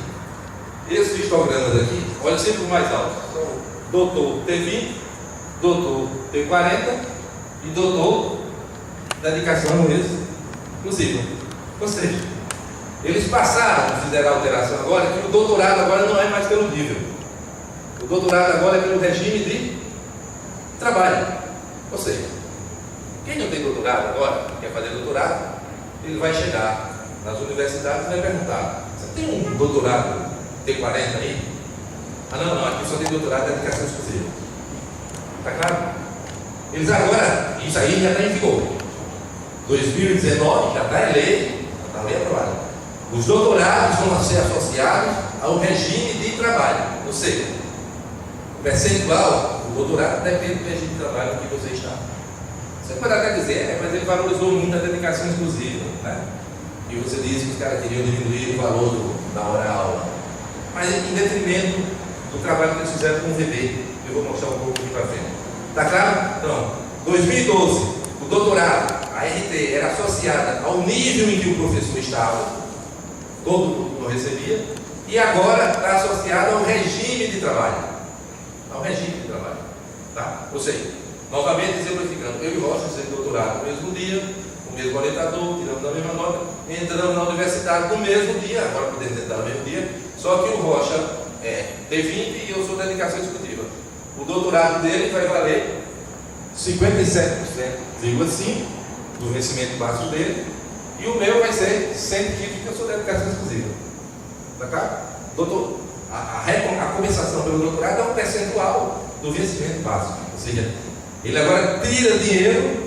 Esses histogramas aqui, olha sempre o mais alto. Então, doutor T20, doutor T40 e doutor dedicação exclusiva. Ou seja, eles passaram, fizeram a alteração agora, que o doutorado agora não é mais pelo nível. O doutorado agora é pelo regime de trabalho. Ou seja, quem não tem doutorado agora, quer fazer doutorado, ele vai chegar nas universidades e vai perguntar: você tem um doutorado T40 aí? Ah, não, aqui só tem doutorado de dedicação exclusiva. Está claro? Eles agora, isso aí já está em vigor. 2019 já está em lei, já está lei aprovada. Os doutorados vão ser associados ao regime de trabalho. Ou seja, o percentual do doutorado depende do regime de trabalho que você está. Você pode até dizer, mas ele valorizou muito a dedicação exclusiva, né? E você disse que os caras queriam diminuir o valor da hora-aula, mas em detrimento do trabalho que eles fizeram com o VB. Eu vou mostrar um pouco aqui para frente. Está claro? Então, 2012, o doutorado, a RT, era associada ao nível em que o professor estava, todo mundo recebia, e agora está associada ao regime de trabalho. Ao regime de trabalho. Tá? Ou seja, novamente exemplificando, eu e Rocha fizemos doutorado no mesmo dia, o mesmo orientador, tiramos a mesma nota, entramos na universidade no mesmo dia, agora podemos entrar no mesmo dia, só que o Rocha é T20 e eu sou dedicação exclusiva. O doutorado dele vai valer 57,5% do vencimento básico dele, e o meu vai ser 115, porque eu sou dedicação exclusiva. Tá claro? Doutor, a compensação pelo doutorado é um percentual do vencimento básico, ou seja, ele agora tira dinheiro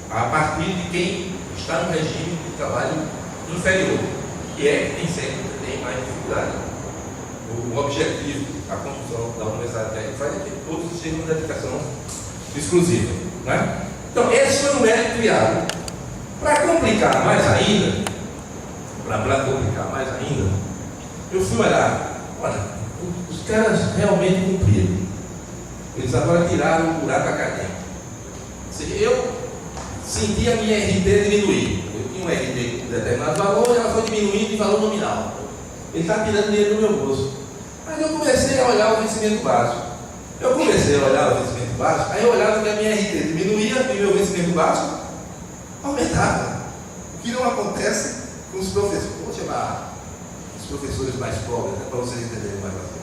a partir de quem está no regime de trabalho inferior, que é quem sempre tem mais dificuldade. O objetivo, a construção da Universidade Técnica faz é que todos estejam na dedicação exclusiva. Né? Então, esse foi o método criado. Para complicar mais ainda, eu fui olhar, olha, os caras realmente cumpriram. Eles agora tiraram o buraco acadêmico. Ou seja, eu senti a minha RT diminuir. Eu tinha uma RT com determinado valor e ela foi diminuindo de valor nominal. Ele está tirando dinheiro do meu bolso. Mas eu comecei a olhar o vencimento básico. Aí eu olhava que a minha RT diminuía e o meu vencimento básico aumentava. O que não acontece com os professores. Vou chamar os professores mais pobres, né, para vocês entenderem mais assim.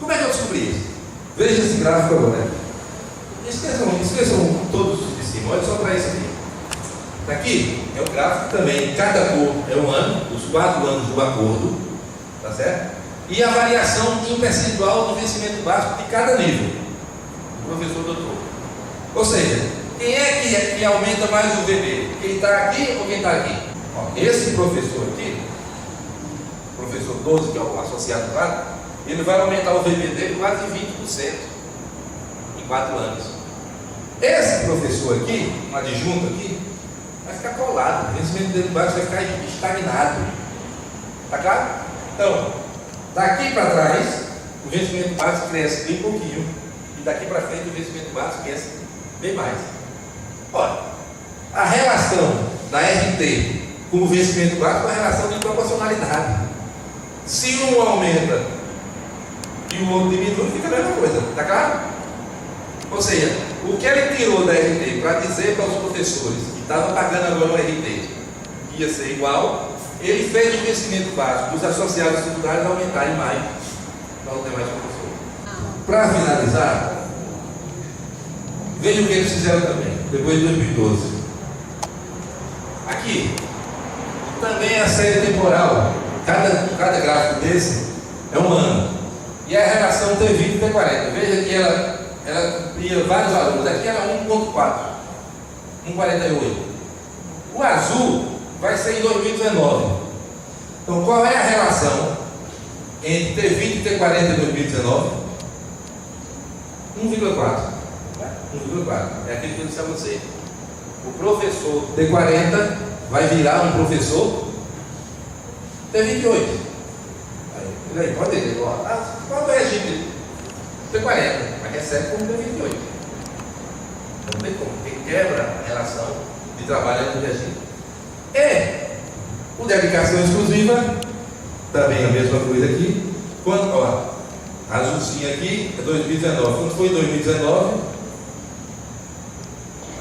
Como é que eu descobri isso? Veja esse gráfico agora. Esqueçam todos os de cima, olha só para isso aqui. Aqui é o gráfico também, cada cor é um ano, os 4 anos do acordo, tá certo? E a variação em percentual do vencimento básico de cada nível. Professor, doutor. Ou seja, quem é que aumenta mais o VB? Quem está aqui ou quem está aqui? Ó, esse professor aqui, professor 12, que é o associado lá, ele vai aumentar o VB dele quase 20% em 4 anos. Esse professor aqui, um adjunto aqui, vai ficar colado, o vencimento dele básico vai ficar estagnado. Tá claro? Então, daqui para trás, o vencimento básico cresce bem pouquinho, e daqui para frente o vencimento básico cresce bem mais. Olha, a relação da RT com o vencimento básico é uma relação de proporcionalidade. Se um aumenta e o outro diminui, fica a mesma coisa, tá claro? Ou seja, o que ele tirou da RT para dizer para os professores que estavam pagando agora o RT que ia ser igual, ele fez o vencimento básico dos associados estruturais aumentarem mais para não ter mais professor. Para finalizar, veja o que eles fizeram também, depois de 2012. Aqui, também é a série temporal. Cada gráfico desse é um ano. E a relação T20 e T40. Veja que ela cumpria vários valores. Aqui era 1,4, 1,48. O azul vai ser em 2019. Então, qual é a relação entre T20 e T40 em 2019? 1,4. 1,4. É aquilo que eu disse a você. O professor T40 vai virar um professor T28. Aí, pode dizer, qual é o regime? T40, mas recebe como T28. Não tem como, porque quebra a relação de trabalho entre o regime. E o dedicação exclusiva, também a mesma coisa aqui. Quando, ó, a azulzinha aqui é 2019. Quando foi em 2019,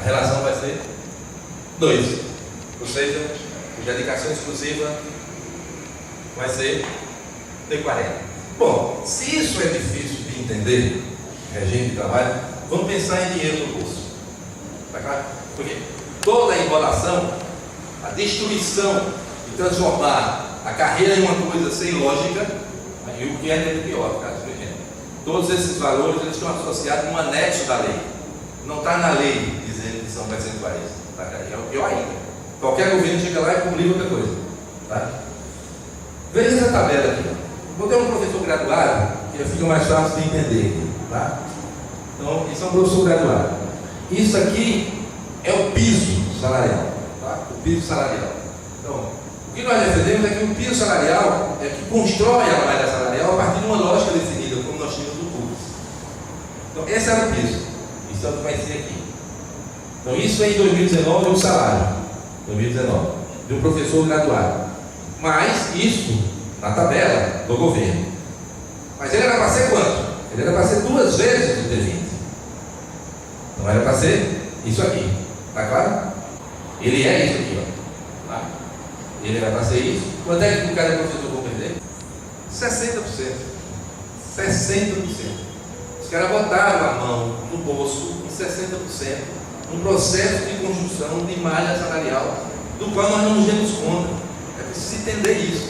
A relação vai ser 2. Ou seja, dedicação exclusiva vai ser D40. Bom, se isso é difícil de entender, regime de trabalho, vamos pensar em dinheiro no bolso. Tá claro? Porque toda a enrolação, a destruição de transformar a carreira em uma coisa sem lógica, e o que é pior, cara, todos esses valores eles estão associados a um anexo da lei. Não está na lei dizendo que são percentuais. Tá? É o pior ainda. Qualquer governo chega lá e publica outra coisa. Tá? Veja essa tabela aqui. Vou ter um professor graduado que fica mais fácil de entender. Tá? Então, isso é um professor graduado. Isso aqui é o piso salarial. Tá? O piso salarial. Então, o que nós defendemos é que o piso salarial é que constrói a malha salarial a partir de uma lógica definida, como nós tínhamos no curso. Então, esse era o piso. Isso é o que vai ser aqui. Então, isso é em 2019 é o salário. 2019. De um professor graduado. Mas isso na tabela do governo. Mas ele era para ser quanto? Ele era para ser 2 vezes o T20. Não era para ser isso aqui. Está claro? Ele é isso aqui, ó. Tá? Ele era para ser isso. Quanto é que o cara professor vou perder? 60%. 60%. Os caras botaram a mão no bolso em 60% num processo de construção de malha salarial, do qual nós não nos demos conta. É preciso entender isso.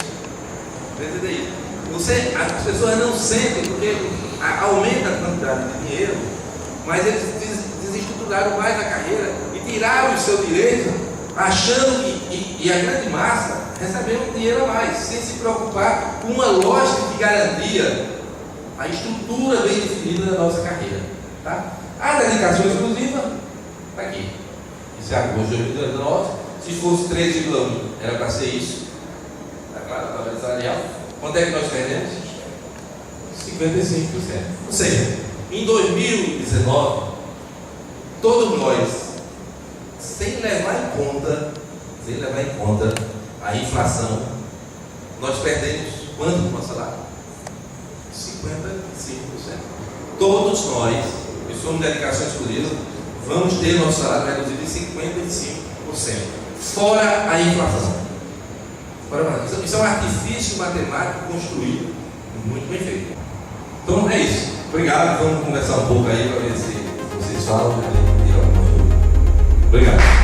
As pessoas não sentem, porque aumenta a quantidade de dinheiro, mas eles desestruturaram mais a carreira e tiraram o seu direito, achando que a grande massa recebeu um dinheiro a mais, sem se preocupar com uma lógica que garantia a estrutura bem definida da nossa carreira. Tá? A dedicação exclusiva está aqui. Isso é agosto de 2019. Se fosse 3,1, era para ser isso. Está claro? A tabela salarial. Quanto é que nós perdemos? 55%. Ou seja, em 2019, todos nós, sem levar em conta a inflação, nós perdemos quanto no nosso salário? 55%. Todos nós, que somos dedicação exclusiva, vamos ter nosso salário reduzido em 55%, fora a inflação. Isso é um artifício matemático construído, muito bem feito. Então é isso. Obrigado. Vamos conversar um pouco aí para ver se vocês falam. Obrigado.